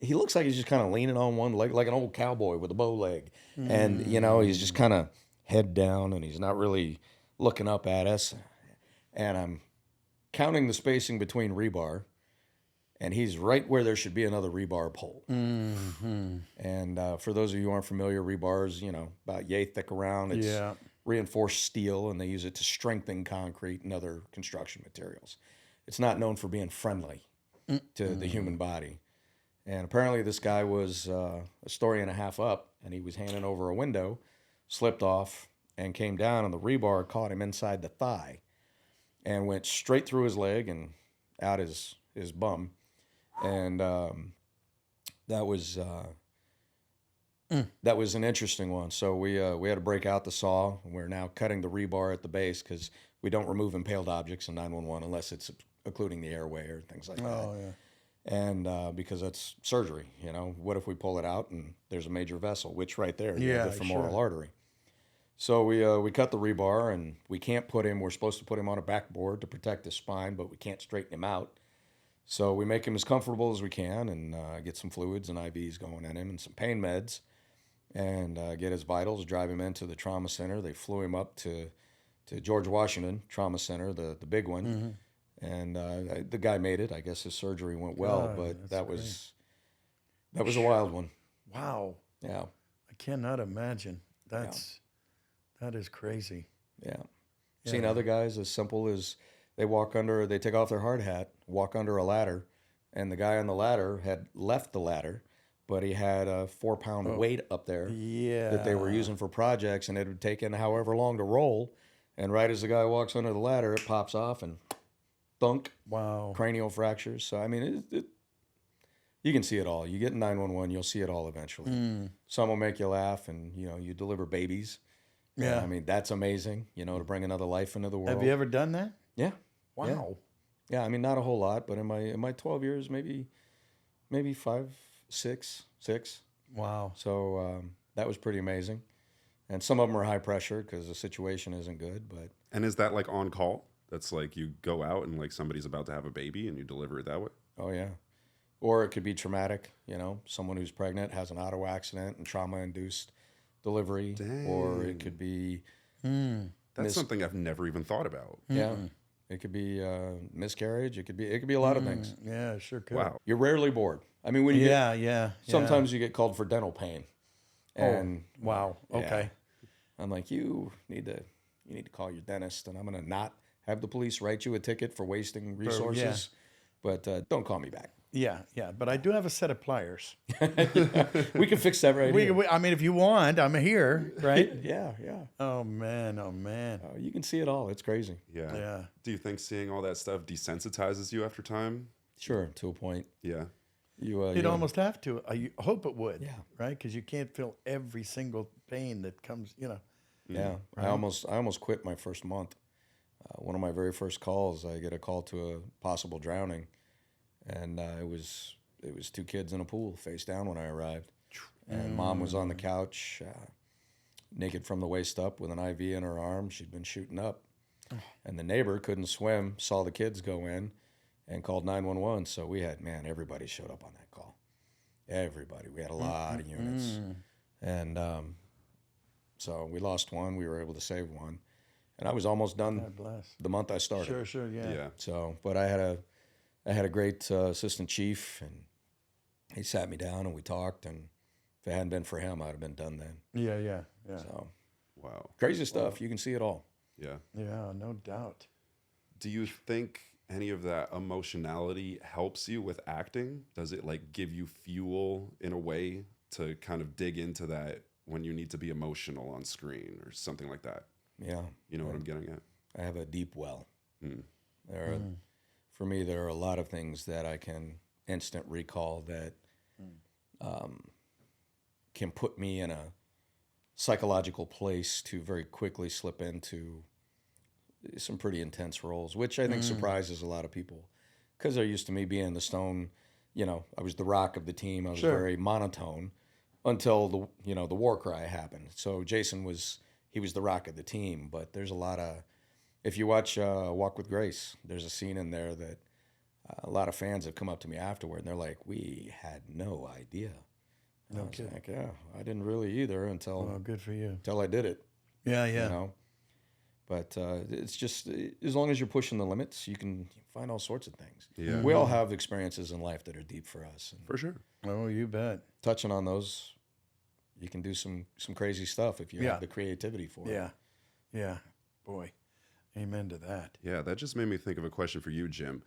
he looks like he's just kind of leaning on one leg, like an old cowboy with a bow leg. And, he's just kind of head down, and he's not really looking up at us. And I'm counting the spacing between rebar, and he's right where there should be another rebar pole. And for those of you who aren't familiar, rebar is, about yay thick around. It's reinforced steel, and they use it to strengthen concrete and other construction materials. It's not known for being friendly to the human body. And apparently this guy was a story and a half up, and he was handing over a window, slipped off, and came down, and the rebar caught him inside the thigh and went straight through his leg and out his bum. And that was an interesting one. So we had to break out the saw. We're now cutting the rebar at the base because we don't remove impaled objects in 911 unless it's occluding the airway or things like that. Oh, yeah. And because that's surgery, what if we pull it out and there's a major vessel, which right there, the femoral artery. So we cut the rebar, and we can't we're supposed to put him on a backboard to protect his spine, but we can't straighten him out. So we make him as comfortable as we can, and get some fluids and IVs going in him and some pain meds, and get his vitals, drive him into the trauma center. They flew him up to George Washington Trauma Center, the big one. And the guy made it. I guess his surgery went well, but that was a wild one. Wow. Yeah. I cannot imagine. That is crazy. Yeah. Seen other guys as simple as they take off their hard hat, walk under a ladder, and the guy on the ladder had left the ladder, but he had a 4-pound weight up there that they were using for projects, and it would take in however long to roll. And right as the guy walks under the ladder, it pops off and thunk. Wow. Cranial fractures. So, I mean, you can see it all. You get in 911, you'll see it all eventually. Some will make you laugh, and, you deliver babies. Yeah. I mean, that's amazing, to bring another life into the world. Have you ever done that? Yeah. Wow. Yeah, I mean, not a whole lot, but in my 12 years, maybe 5, 6. Wow. So that was pretty amazing. And some of them are high pressure because the situation isn't good. But And is that like on call? That's like you go out and like somebody's about to have a baby and you deliver it that way. Oh yeah. Or it could be traumatic, you know, someone who's pregnant has an auto accident and trauma-induced delivery. Or it could be That's something I've never even thought about. yeah. It could be miscarriage. It could be a lot of things. Yeah, sure could. Wow. You're rarely bored. I mean, when you get, Yeah. sometimes you get called for dental pain. And Wow. yeah. Okay. I'm like, you need to call your dentist, and I'm gonna not have the police write you a ticket for wasting resources. But don't call me back. Yeah. But I do have a set of pliers. We can fix that right here. I mean, if you want, I'm here, right? Yeah. Oh man. You can see it all. It's crazy. Yeah. Yeah. Do you think seeing all that stuff desensitizes you after time? Sure, to a point. Yeah. You'd almost have to. I hope it would. Yeah. Right? Because you can't feel every single pain that comes. Yeah. Right. I almost quit my first month. One of my very first calls, I get a call to a possible drowning, and it was 2 kids in a pool, face down when I arrived, and mom was on the couch, naked from the waist up with an IV in her arm. She'd been shooting up, and the neighbor couldn't swim, saw the kids go in, and called 911. So we had everybody showed up on that call. Everybody. We had a lot of units, and so we lost one. We were able to save one. And I was almost done God bless. the month I started. Sure. Yeah. Yeah. So, but I had a great assistant chief, and he sat me down and we talked. And if it hadn't been for him, I'd have been done then. Yeah. So Wow. crazy stuff. You can see it all. Yeah. Yeah. No doubt. Do you think any of that emotionality helps you with acting? Does it like give you fuel in a way to kind of dig into that when you need to be emotional on screen or something like that? Yeah. You know what I'm getting at? I have a deep well. For me, there are a lot of things that I can instant recall that can put me in a psychological place to very quickly slip into some pretty intense roles, which I think surprises a lot of people, because they're used to me being the stone. I was the rock of the team. I was very monotone until the war cry happened. So Jason was the rock of the team. But there's a lot of, if you watch Walk with Grace, there's a scene in there that a lot of fans have come up to me afterward, and they're like, "We had no idea." And I was like, "Yeah, I didn't really either until good for you. until I did it." Yeah. But it's just, as long as you're pushing the limits, you can find all sorts of things. Yeah. We all have experiences in life that are deep for us. And For sure. Oh, you bet. touching on those, you can do some crazy stuff if you have the creativity for it. Yeah. Boy, amen to that. Yeah, that just made me think of a question for you, Jim.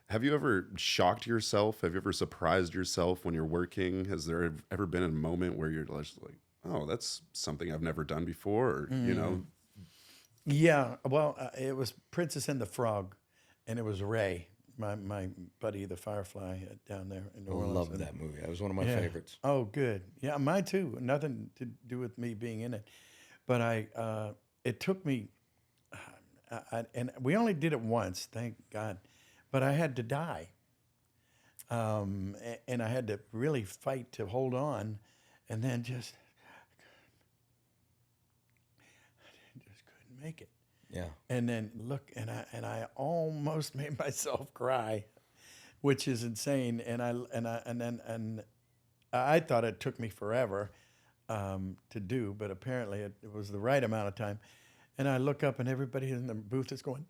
Have you ever shocked yourself? Have you ever surprised yourself when you're working? Has there ever been a moment where you're just like, oh, that's something I've never done before? Or, Yeah, well, it was Princess and the Frog, and it was Ray, my buddy, the Firefly down there in New I Orleans. love that movie. That was one of my favorites. Oh, good. Yeah, mine too. Nothing to do with me being in it, but it took me, and we only did it once, thank God, but I had to die, and I had to really fight to hold on, and then just couldn't make it. Yeah. And then look, and I almost made myself cry, which is insane. And I thought it took me forever to do, but apparently it was the right amount of time. And I look up, and everybody in the booth is going,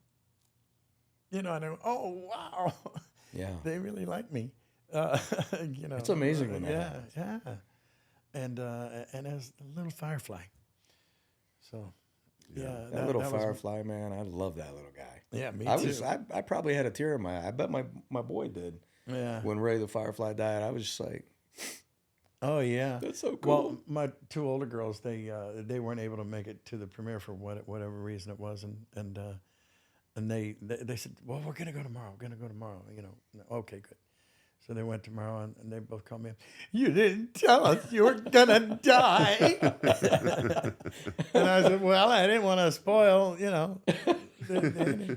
and I go, oh wow, Yeah. they really like me. It's amazing when that happens. Yeah. And as a little firefly. So. Yeah, That little Firefly, man, I love that little guy. Yeah, me I too. I probably had a tear in my eye. I bet my boy did. Yeah. When Ray the Firefly died, I was just like, Oh yeah, that's so cool. Well, my 2 older girls, they weren't able to make it to the premiere for whatever reason it was, and they said, well, we're gonna go tomorrow. Okay, good. So they went tomorrow, and they both called me up. You didn't tell us you were gonna die. And I said, well, I didn't want to spoil,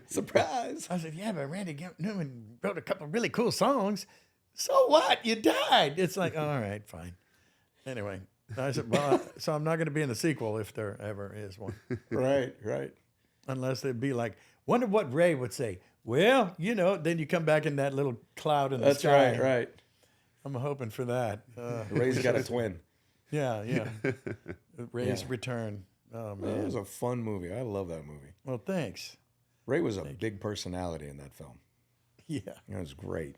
Surprise. I said, yeah, but Randy Newman wrote a couple of really cool songs. So what? You died. It's like, all right, fine. Anyway, I said, well, so I'm not going to be in the sequel if there ever is one. Right. Unless it'd be like, Wonder what Ray would say. Well, then you come back in that little cloud in the That's sky. right. I'm hoping for that. Ray's got a twin. Yeah. Ray's Return. Oh, man. It was a fun movie. I love that movie. Well, thanks. Ray was a big personality in that film. Yeah. It was great.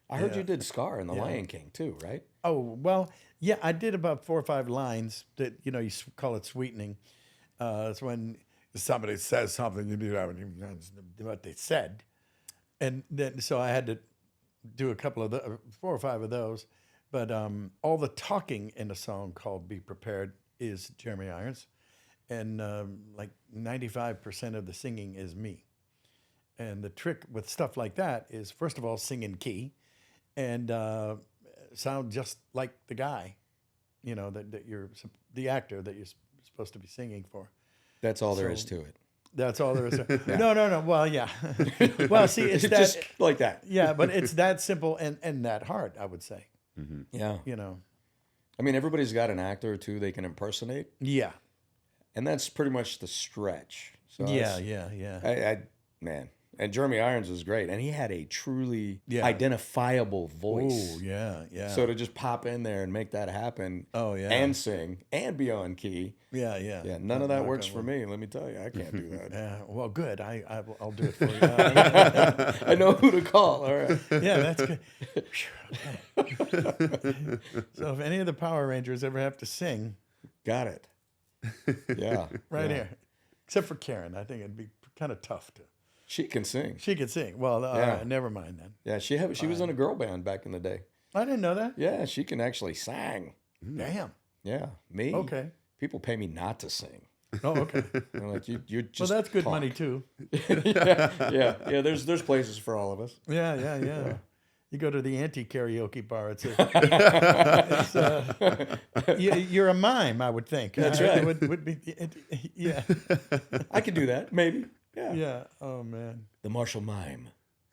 I heard you did Scar in The Lion King too, right? Oh, well, yeah, I did about 4 or 5ve lines that, you call it sweetening. It's when somebody says something, you do what they said. And then, so I had to do a couple of 4 or 5 of those. But all the talking in a song called Be Prepared is Jeremy Irons. And like 95% of the singing is me. And the trick with stuff like that is, first of all, sing in key and sound just like the guy, that you're the actor that you're supposed to be singing for. That's all there is to it. That's all there is. No. Well, yeah. Well, see, it's that just like that. Yeah, but it's that simple and that hard, I would say. Mm-hmm. Yeah. I mean, everybody's got an actor or two they can impersonate. Yeah. And that's pretty much the stretch. So Yeah. Man. And Jeremy Irons was great. And he had a truly identifiable voice. Oh, yeah. So to just pop in there and make that happen and sing and be on key. Yeah. None of that works for me, let me tell you. I can't do that. Yeah, well, good. I'll do it for you. I know who to call. All right. Yeah, that's good. So if any of the Power Rangers ever have to sing. Got it. Yeah. Right here. Except for Karen. I think it'd be kind of tough to. She can sing. She can sing. Well, never mind then. Yeah, she was in a girl band back in the day. I didn't know that. Yeah, she can actually sing. Damn. Yeah, me. Okay. People pay me not to sing. Oh, okay. They're like you're just. Well, that's good talk. money too. yeah. There's places for all of us. Yeah. You go to the anti-karaoke bar. You're a mime, I would think. That's right. Would be. Yeah. I could do that, maybe. Yeah. Yeah. Oh man. The martial mime.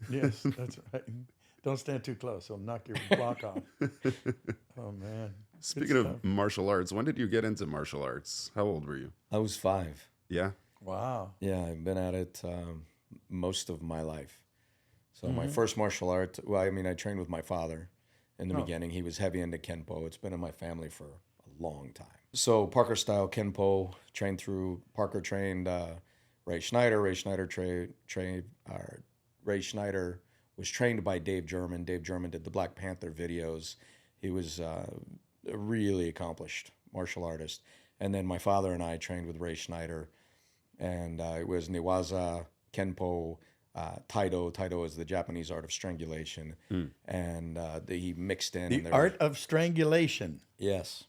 Yes, that's right. Don't stand too close; it'll knock your block off. Oh man. Speaking of martial arts, when did you get into martial arts? How old were you? I was 5. Yeah. Wow. Yeah, I've been at it most of my life. So my first martial art, I trained with my father in the beginning. He was heavy into Kenpo. It's been in my family for a long time. So Parker style Kenpo, Parker trained Ray Schneider. Ray Schneider was trained by Dave German. Dave German did the Black Panther videos. He was a really accomplished martial artist. And then my father and I trained with Ray Schneider. And it was Newaza, Kenpo, Taido. Taido is the Japanese art of strangulation. And he mixed in. The art of strangulation. Yes.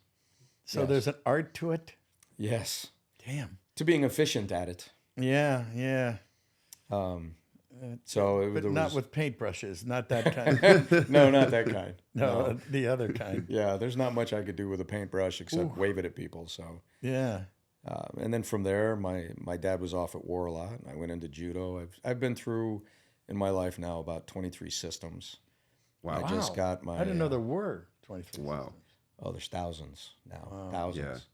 So there's an art to it? Yes. Damn. To being efficient at it. Yeah. So but not with paintbrushes, not that kind. No, not that kind. No, the other kind. Yeah, there's not much I could do with a paintbrush except wave it at people. So yeah. And then from there, my dad was off at war a lot, and I went into judo. I've been through in my life now about 23 systems. Wow. I just got my. I didn't know there were 23. Wow. systems. Oh, there's thousands now. Wow. Thousands.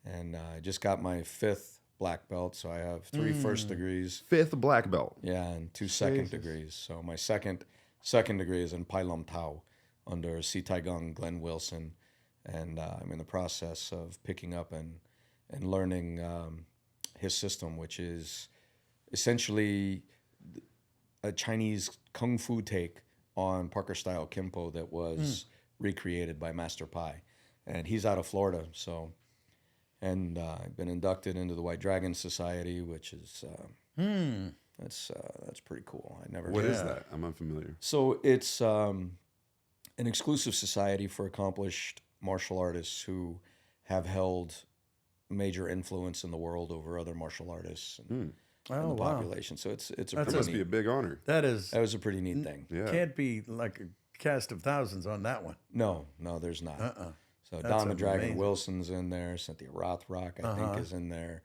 Yeah. And I just got my 5th black belt, so I have 3 first degrees. 5th black belt. Yeah, and 2 second degrees. So my second degree is in Pai Lam Tao under Si Taigung Glenn Wilson, and I'm in the process of picking up and learning his system, which is essentially a Chinese kung fu take on Parker style Kenpo that was recreated by Master Pai, and he's out of Florida. So, and I've been inducted into the White Dragon Society, which is that's pretty cool. What is that? I'm unfamiliar. So it's an exclusive society for accomplished martial artists who have held major influence in the world over other martial artists and the population. So it's That must be a big honor. That was a pretty neat thing. Yeah. can't be like a cast of thousands on that one. No, there's not. So That's Don the Dragon amazing. Wilson's in there. Cynthia Rothrock, I think, is in there,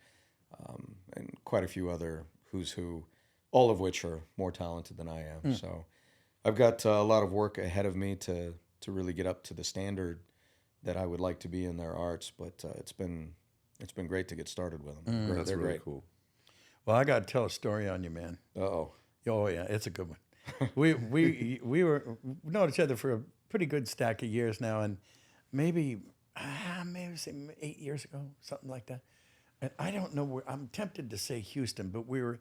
and quite a few other who's who, all of which are more talented than I am. So I've got a lot of work ahead of me to really get up to the standard that I would like to be in their arts. But it's been great to get started with them. That's They're really great. cool. Well, I got to tell a story on you, man. Uh-oh. Oh yeah, it's a good one. We were known each other for a pretty good stack of years now, and maybe say 8 years ago, something like that. And I don't know where. I'm tempted to say Houston, but we were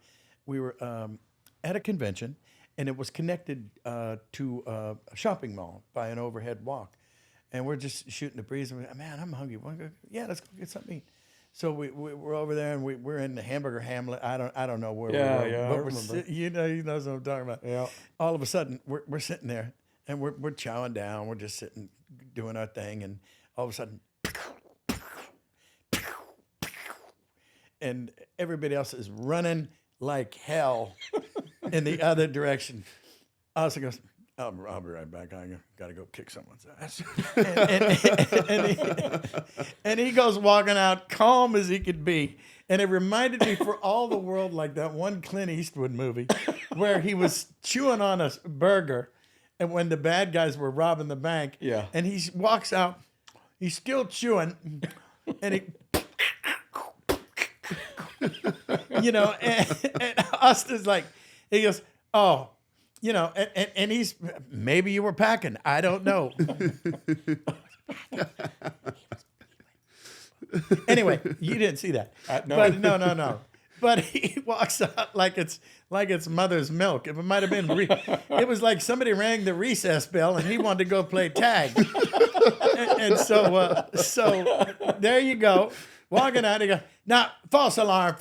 at a convention, and it was connected to a shopping mall by an overhead walk, and we're just shooting the breeze. And man, I'm hungry. Yeah, let's go get something to eat. So we're over there, and we're in the Hamburger Hamlet. I don't know where we were. Yeah, But I we're remember. you know what I'm talking about. Yeah. All of a sudden, we're sitting there, and we're chowing down. We're just sitting, doing our thing, and all of a sudden, and everybody else is running like hell in the other direction. Austin goes, I'll be right back. I got to go kick someone's ass. And he goes walking out calm as he could be. And it reminded me for all the world like that one Clint Eastwood movie where he was chewing on a burger and when the bad guys were robbing the bank. Yeah. And he walks out, he's still chewing, and he... and Austin's like, he goes, oh, and he's, maybe you were packing. I don't know. Anyway, you didn't see that. No. But no. But he walks out like it's mother's milk. It might have been, it was like somebody rang the recess bell and he wanted to go play tag. and so there you go. Walking out, he goes, "Now, false alarm.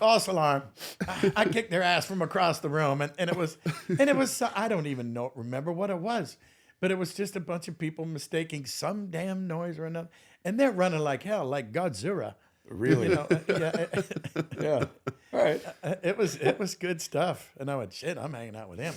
I kicked their ass from across the room, and it was, I don't even remember what it was, but it was just a bunch of people mistaking some damn noise or another, and they're running like hell, like Godzilla. Really? Yeah. Yeah. All right. It was good stuff, and I went, shit, I'm hanging out with him.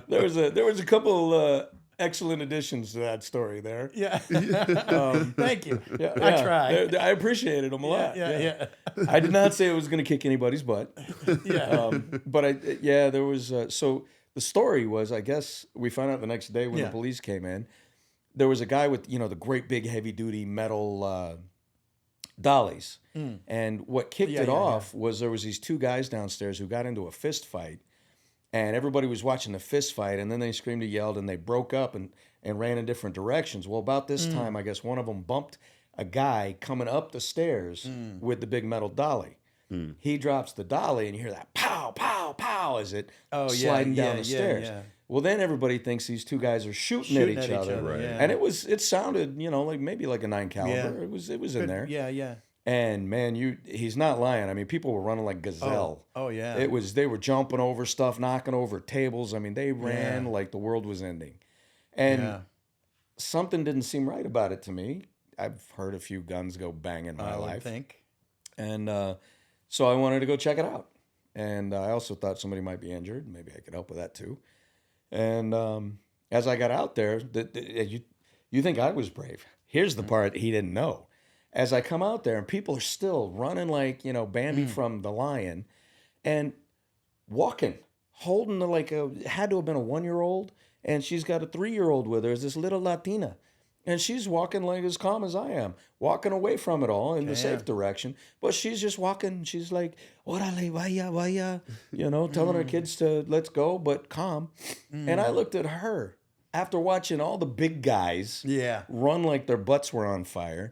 There was a couple excellent additions to that story there. Yeah. Thank you. Yeah, I tried. I appreciated them a lot. Yeah. I did not say it was going to kick anybody's butt. Yeah. But there was, so the story was, I guess we found out the next day when the police came in, there was a guy with, the great big heavy duty metal dollies. And what kicked it off was there was these two guys downstairs who got into a fist fight. And everybody was watching the fist fight, and then they screamed and yelled, and they broke up and ran in different directions. Well, about this time, I guess one of them bumped a guy coming up the stairs with the big metal dolly. He drops the dolly, and you hear that pow, pow, pow as it sliding down the stairs. Yeah. Well, then everybody thinks these two guys are shooting at each other. Right. Yeah. And it sounded, like maybe like a 9 caliber. Yeah. It was in there. Yeah. And man, he's not lying. I mean, people were running like gazelle. Oh yeah. They were jumping over stuff, knocking over tables. I mean, they ran like the world was ending. And something didn't seem right about it to me. I've heard a few guns go bang in my life. I think. And so I wanted to go check it out. And I also thought somebody might be injured. Maybe I could help with that too. And as I got out there, you think I was brave. Here's the part he didn't know. As I come out there and people are still running like, Bambi from The Lion and walking, holding had to have been a 1-year-old, and she's got a 3-year-old with her, is this little Latina. And she's walking like as calm as I am, walking away from it all in the safe direction. But she's just walking. She's like, órale, vaya, telling her kids to let's go, but calm. And I looked at her after watching all the big guys run like their butts were on fire.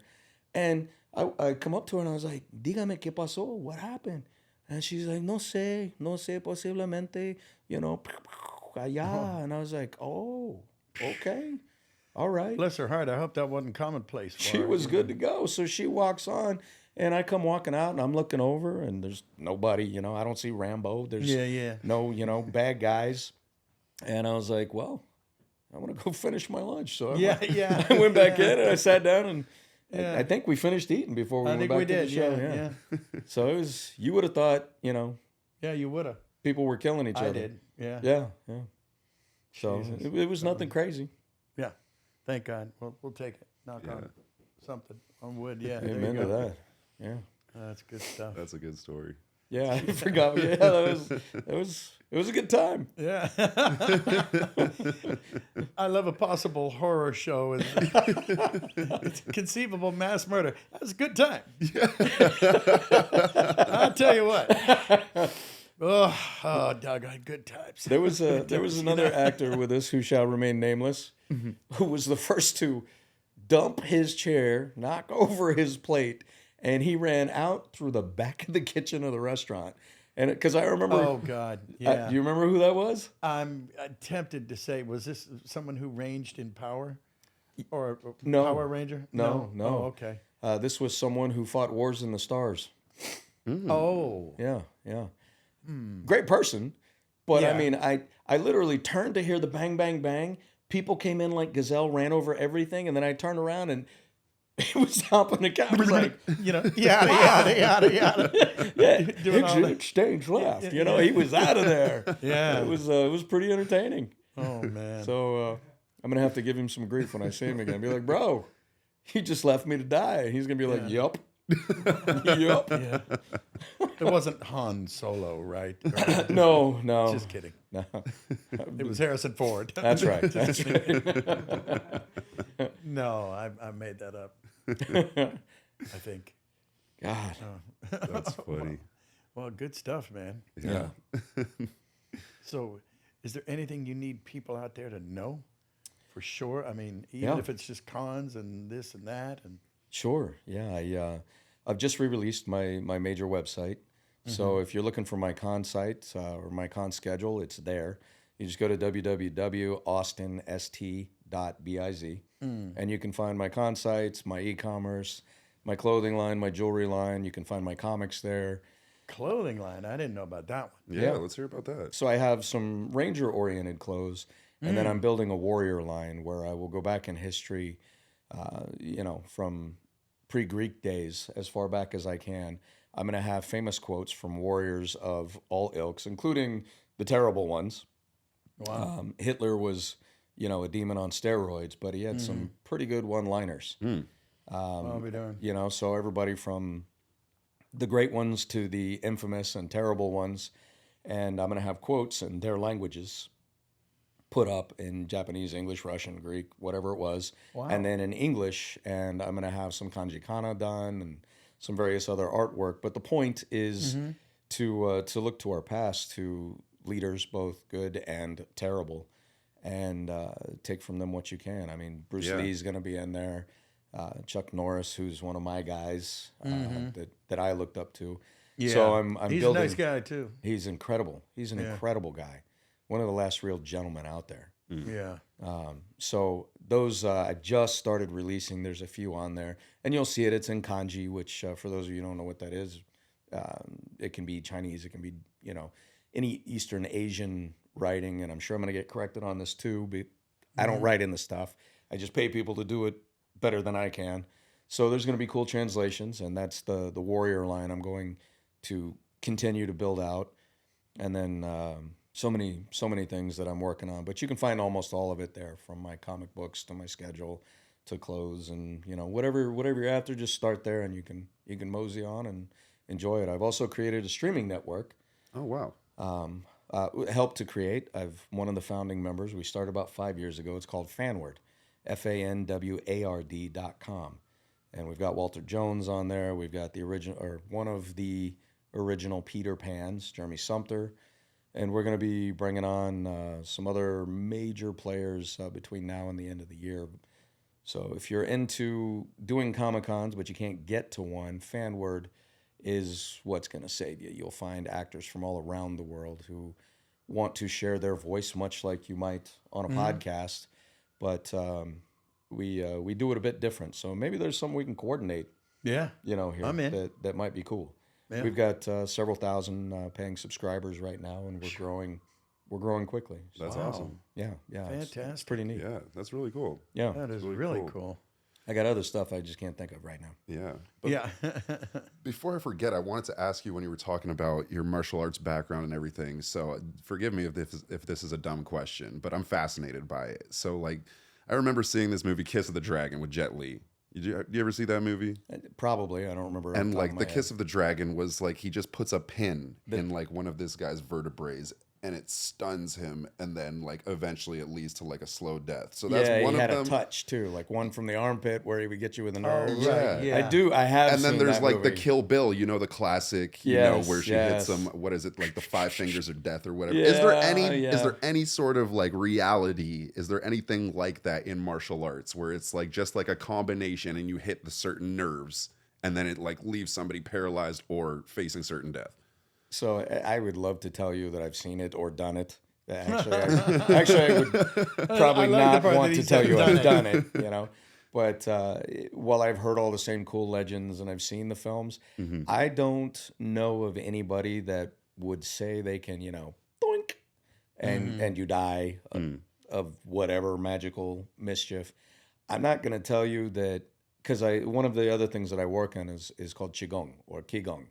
And I come up to her and I was like, dígame qué pasó, what happened? And she's like, no sé, posiblemente, allá. And I was like, oh, okay, all right. Bless her heart. I hope that wasn't commonplace for her. She was good to go. So she walks on, and I come walking out, and I'm looking over, and there's nobody, I don't see Rambo. There's no, bad guys. And I was like, well, I want to go finish my lunch. So I went back in, and I sat down, and I think we finished eating before we went back to the show. Yeah. So it was, you would have thought, Yeah, you would have. people were killing each other. I did. Yeah. Yeah. So it was nothing crazy. Yeah. Thank God. We'll take it. Knock on something on wood. Yeah. there Amen you to go. that. Yeah. That's good stuff. That's a good story. Yeah, I forgot. Yeah, that was It was a good time. Yeah. I love a possible horror show. It's conceivable mass murder. That was a good time. I'll tell you what. Oh, doggone good times. There was another actor with us who shall remain nameless, who was the first to dump his chair, knock over his plate, and he ran out through the back of the kitchen of the restaurant. And because I remember, Oh God, yeah. do you remember who that was? I'm tempted to say, was this someone who ranged in power, or No. Power Ranger? No. Oh, okay. This was someone who fought wars in the stars. Oh, Yeah. Great person, but I Yeah. mean, I literally turned to hear the bang, bang, bang. People came in like gazelle, ran over everything, and then I turned around and he was hopping the couch like, yada. yeah, Doing all that. exchange left. You know, he was out of there. Yeah. It was pretty entertaining. Oh man. So I'm gonna have to give him some grief when I see him again. Be like, bro, he just left me to die. And he's gonna be like, yup. Yup. Yeah. It wasn't Han Solo, right? No. Just kidding. No. It was Harrison Ford. That's right. That's right. No, I made that up. I think. God. That's funny. Well, good stuff, man. Yeah. So, is there anything you need people out there to know? For sure. I mean, even if it's just cons and this and that, and Sure. Yeah. I've just re-released my major website. So if you're looking for my con site or my con schedule, it's there. You just go to www.austinst.biz and you can find my con sites, my e-commerce, my clothing line, my jewelry line. You can find my comics there. clothing line. I didn't know about that one. Yeah, let's hear about that. So I have some Ranger-oriented clothes, and then I'm building a Warrior line where I will go back in history, from pre-Greek days as far back as I can. I'm going to have famous quotes from warriors of all ilks, including the terrible ones. Wow. Hitler was, a demon on steroids, but he had some pretty good one-liners. I'll be darned. So everybody from the great ones to the infamous and terrible ones. And I'm going to have quotes in their languages put up in Japanese, English, Russian, Greek, whatever it was. Wow. And then in English, and I'm going to have some kanji kana done and some various other artwork. But the point is to look to our past, to leaders, both good and terrible, and take from them what you can. I mean, Bruce Lee's going to be in there. Chuck Norris, who's one of my guys that I looked up to. Yeah. So I'm He's building. a nice guy too. He's incredible. He's an incredible guy. One of the last real gentlemen out there. Yeah. So those I just started releasing. There's a few on there, and you'll see it. It's in kanji, which for those of you who don't know what that is, it can be Chinese. It can be any Eastern Asian writing, and I'm sure I'm going to get corrected on this too. But I don't write in the stuff. I just pay people to do it better than I can. So there's going to be cool translations, and that's the Warrior line I'm going to continue to build out, and then so many things that I'm working on. But you can find almost all of it there, from my comic books to my schedule to clothes, and whatever you're after, just start there, and you can mosey on and enjoy it. I've also created a streaming network. Oh, wow. Helped to create. I've one of the founding members. We started about 5 years ago. It's called Fanward, FANWARD.com. And we've got Walter Jones on there. We've got the original, or one of the original Peter Pans, Jeremy Sumter. And we're going to be bringing on some other major players between now and the end of the year. So if you're into doing Comic-Cons, but you can't get to one, Fanword is what's going to save you. You'll find actors from all around the world who want to share their voice, much like you might on a podcast. But we do it a bit different. So maybe there's something we can coordinate. Yeah. Here I'm in. that might be cool. Yeah. We've got several thousand paying subscribers right now, and we're growing. We're growing quickly. So, That's awesome. yeah. It's Fantastic. pretty neat. Yeah, that's really cool. Yeah. That is really really cool. cool. I got other stuff I just can't think of right now. Yeah. But Yeah. before I forget, I wanted to ask you when you were talking about your martial arts background and everything. So forgive me if this is a dumb question, but I'm fascinated by it. So I remember seeing this movie Kiss of the Dragon with Jet Li. Did you ever see that movie? Probably. I don't remember. And the Kiss of the Dragon was he just puts a pin in one of this guy's vertebrae, and it stuns him, and then like eventually it leads to like a slow death. So Yeah, that's one he of had them. a touch too, like one from the armpit where he would get you with the nerves. right, yeah. I have. And then seen there's that like the movie. Kill Bill, you know, the classic, you know, where she hits him. What is it, like the 5 fingers of death or whatever? Is there Yeah. any sort of like reality? Is there anything like that in martial arts where it's like just like a combination and you hit the certain nerves and then it like leaves somebody paralyzed or facing certain death? So I would love to tell you that I've seen it or done it. Actually, I would probably I like the not part want that he to tell said you done I've it. done it, you know. But while I've heard all the same cool legends and I've seen the films, I don't know of anybody that would say they can, you know, doink, and you die of whatever magical mischief. I'm not going to tell you that, because one of the other things that I work on is called qigong or qigong.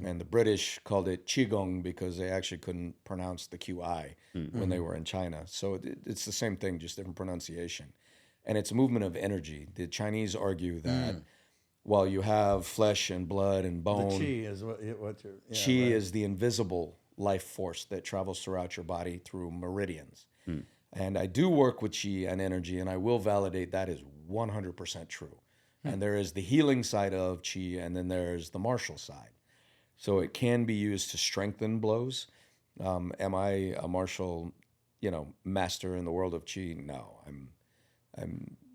And the British called it qigong because they actually couldn't pronounce the QI when they were in China. So it's the same thing, just different pronunciation. And it's a movement of energy. The Chinese argue that while you have flesh and blood and The bone, chi is what you're. Yeah, qi right. is the invisible life force that travels throughout your body through meridians. And I do work with qi and energy, and I will validate that is 100% true. And there is the healing side of qi, and then there's the martial side. So it can be used to strengthen blows. Am I a martial, you know, master in the world of qi? No, I'm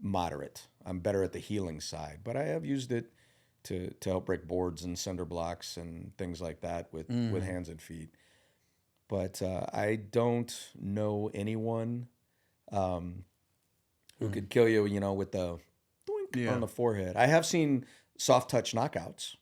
moderate. I'm better at the healing side, but I have used it to help break boards and cinder blocks and things like that with hands and feet. But I don't know anyone who could kill you, you know, with the doink on the forehead. I have seen soft touch knockouts.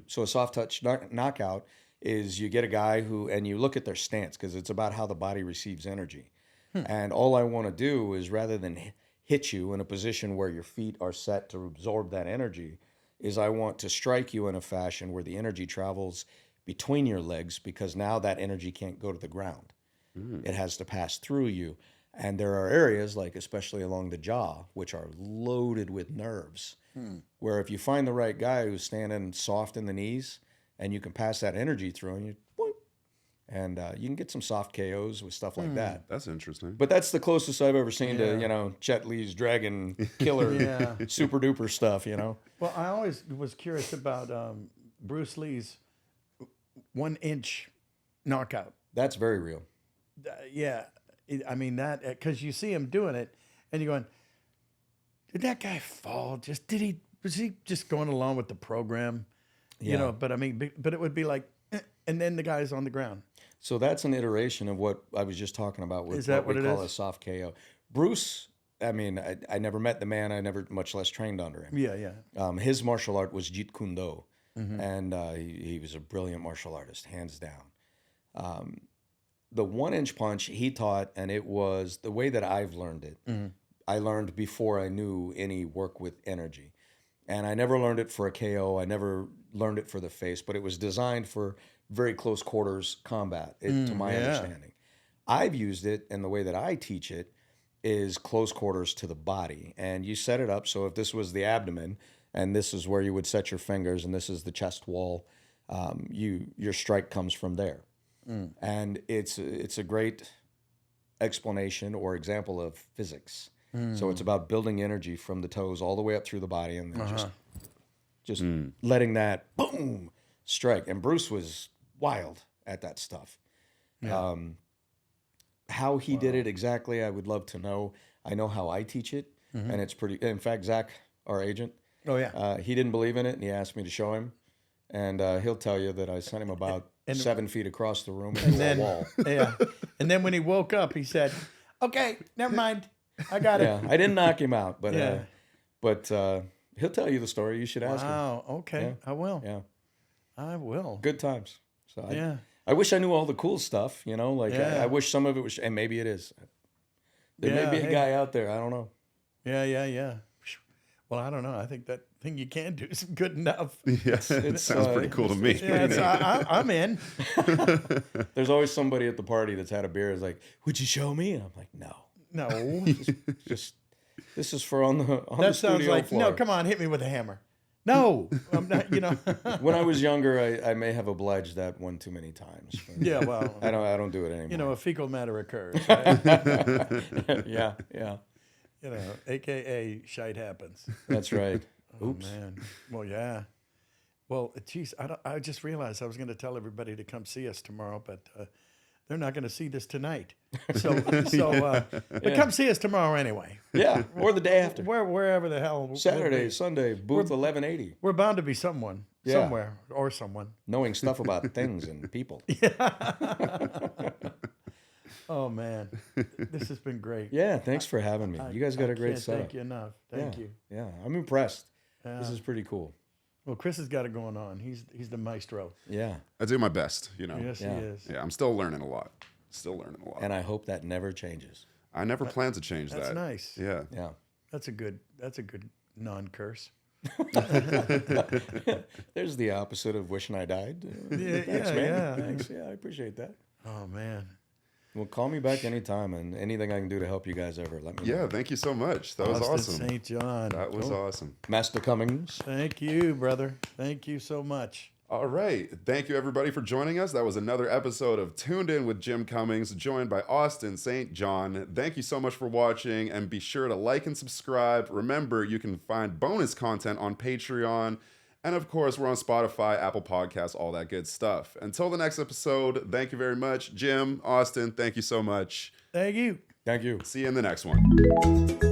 So a soft touch knockout is you get a guy and you look at their stance because it's about how the body receives energy. And all I want to do is, rather than hit you in a position where your feet are set to absorb that energy, is I want to strike you in a fashion where the energy travels between your legs, because now that energy can't go to the ground. It has to pass through you. And there are areas, like especially along the jaw, which are loaded with nerves, where if you find the right guy who's standing soft in the knees and you can pass that energy through, and you can get some soft KOs with stuff like that. That's interesting. But that's the closest I've ever seen to, you know, Jet Li's Dragon Killer super duper stuff, you know. Well, I always was curious about Bruce Lee's 1-inch knockout. That's very real. I mean that, because you see him doing it, and you're going, "Did that guy fall? Was he just going along with the program?" You know. But I mean, but it would be like, and then the guy's on the ground. So that's an iteration of what I was just talking about with Is that what we what it call is? a soft KO. Bruce, I mean, I never met the man. I never, much less trained under him. Yeah. His martial art was Jeet Kune Do, and he was a brilliant martial artist, hands down. The 1-inch punch he taught, and it was the way that I've learned it. I learned before I knew any work with energy. And I never learned it for a KO. I never learned it for the face, but it was designed for very close quarters combat, to my understanding. I've used it, and the way that I teach it is close quarters to the body. And you set it up so if this was the abdomen, and this is where you would set your fingers, and this is the chest wall, your strike comes from there. And it's a great explanation or example of physics. So it's about building energy from the toes all the way up through the body, and then just letting that boom strike. And Bruce was wild at that stuff. How he did it exactly, I would love to know. I know how I teach it, and it's pretty. In fact, Zach, our agent, he didn't believe in it, and he asked me to show him. And he'll tell you that I sent him about 7 feet across the room into a wall. And then when he woke up, he said, "Okay, never mind. I got it." Yeah, I didn't knock him out, but he'll tell you the story. You should ask him. Wow. Okay, Yeah. I will. Yeah, I will. good times. So Yeah. I wish I knew all the cool stuff. You know, like Yeah. I wish some of it was, and maybe it is. There may be a guy out there. I don't know. Yeah. Well, I don't know. I think that thing you can do is good enough. Yeah, it sounds pretty cool to me. Yeah, I'm in. There's always somebody at the party that's had a beer. Is like, "Would you show me?" And I'm like, "No, No, just this is for on the that sounds studio like floor." no. Come on, hit me with a hammer. No, I'm not. When I was younger, I may have obliged that one too many times. Yeah, well, I don't do it anymore. a fecal matter occurs. Right? Yeah, yeah. AKA shite happens. That's right. Oh, Oops. man. Well, yeah. Well, geez, I just realized I was going to tell everybody to come see us tomorrow, but they're not going to see this tonight. But come see us tomorrow anyway. Yeah, or the day after. Wherever the hell. Saturday, Sunday, booth 1180. We're bound to be someone, Yeah. somewhere, or someone. Knowing stuff about things and people. Oh, man. This has been great. Yeah, thanks for having me. You guys got a great can't setup. Thank you enough. Thank you. Yeah, I'm impressed. This is pretty cool. Well, Chris has got it going on. He's the maestro. Yeah. I do my best, Yes, Yeah. he is. Yeah, I'm still learning a lot. Still learning a lot. And I hope that never changes. I never plan to change That's that. nice. Yeah. Yeah. That's a good non-curse. There's the opposite of wishing I died. Yeah, Thanks, yeah, man. yeah. Thanks. Yeah, I appreciate that. Oh, man. Well, call me back anytime, and anything I can do to help you guys ever, let me know. Yeah, thank you so much. That was Austin awesome. St. John. That was awesome. Master Cummings. Thank you, brother. Thank you so much. All right. Thank you, everybody, for joining us. That was another episode of Tuned In with Jim Cummings, joined by Austin St. John. Thank you so much for watching, and be sure to like and subscribe. Remember, you can find bonus content on Patreon, and of course, we're on Spotify, Apple Podcasts, all that good stuff. Until the next episode, thank you very much. Jim, Austin, thank you so much. Thank you. Thank you. See you in the next one.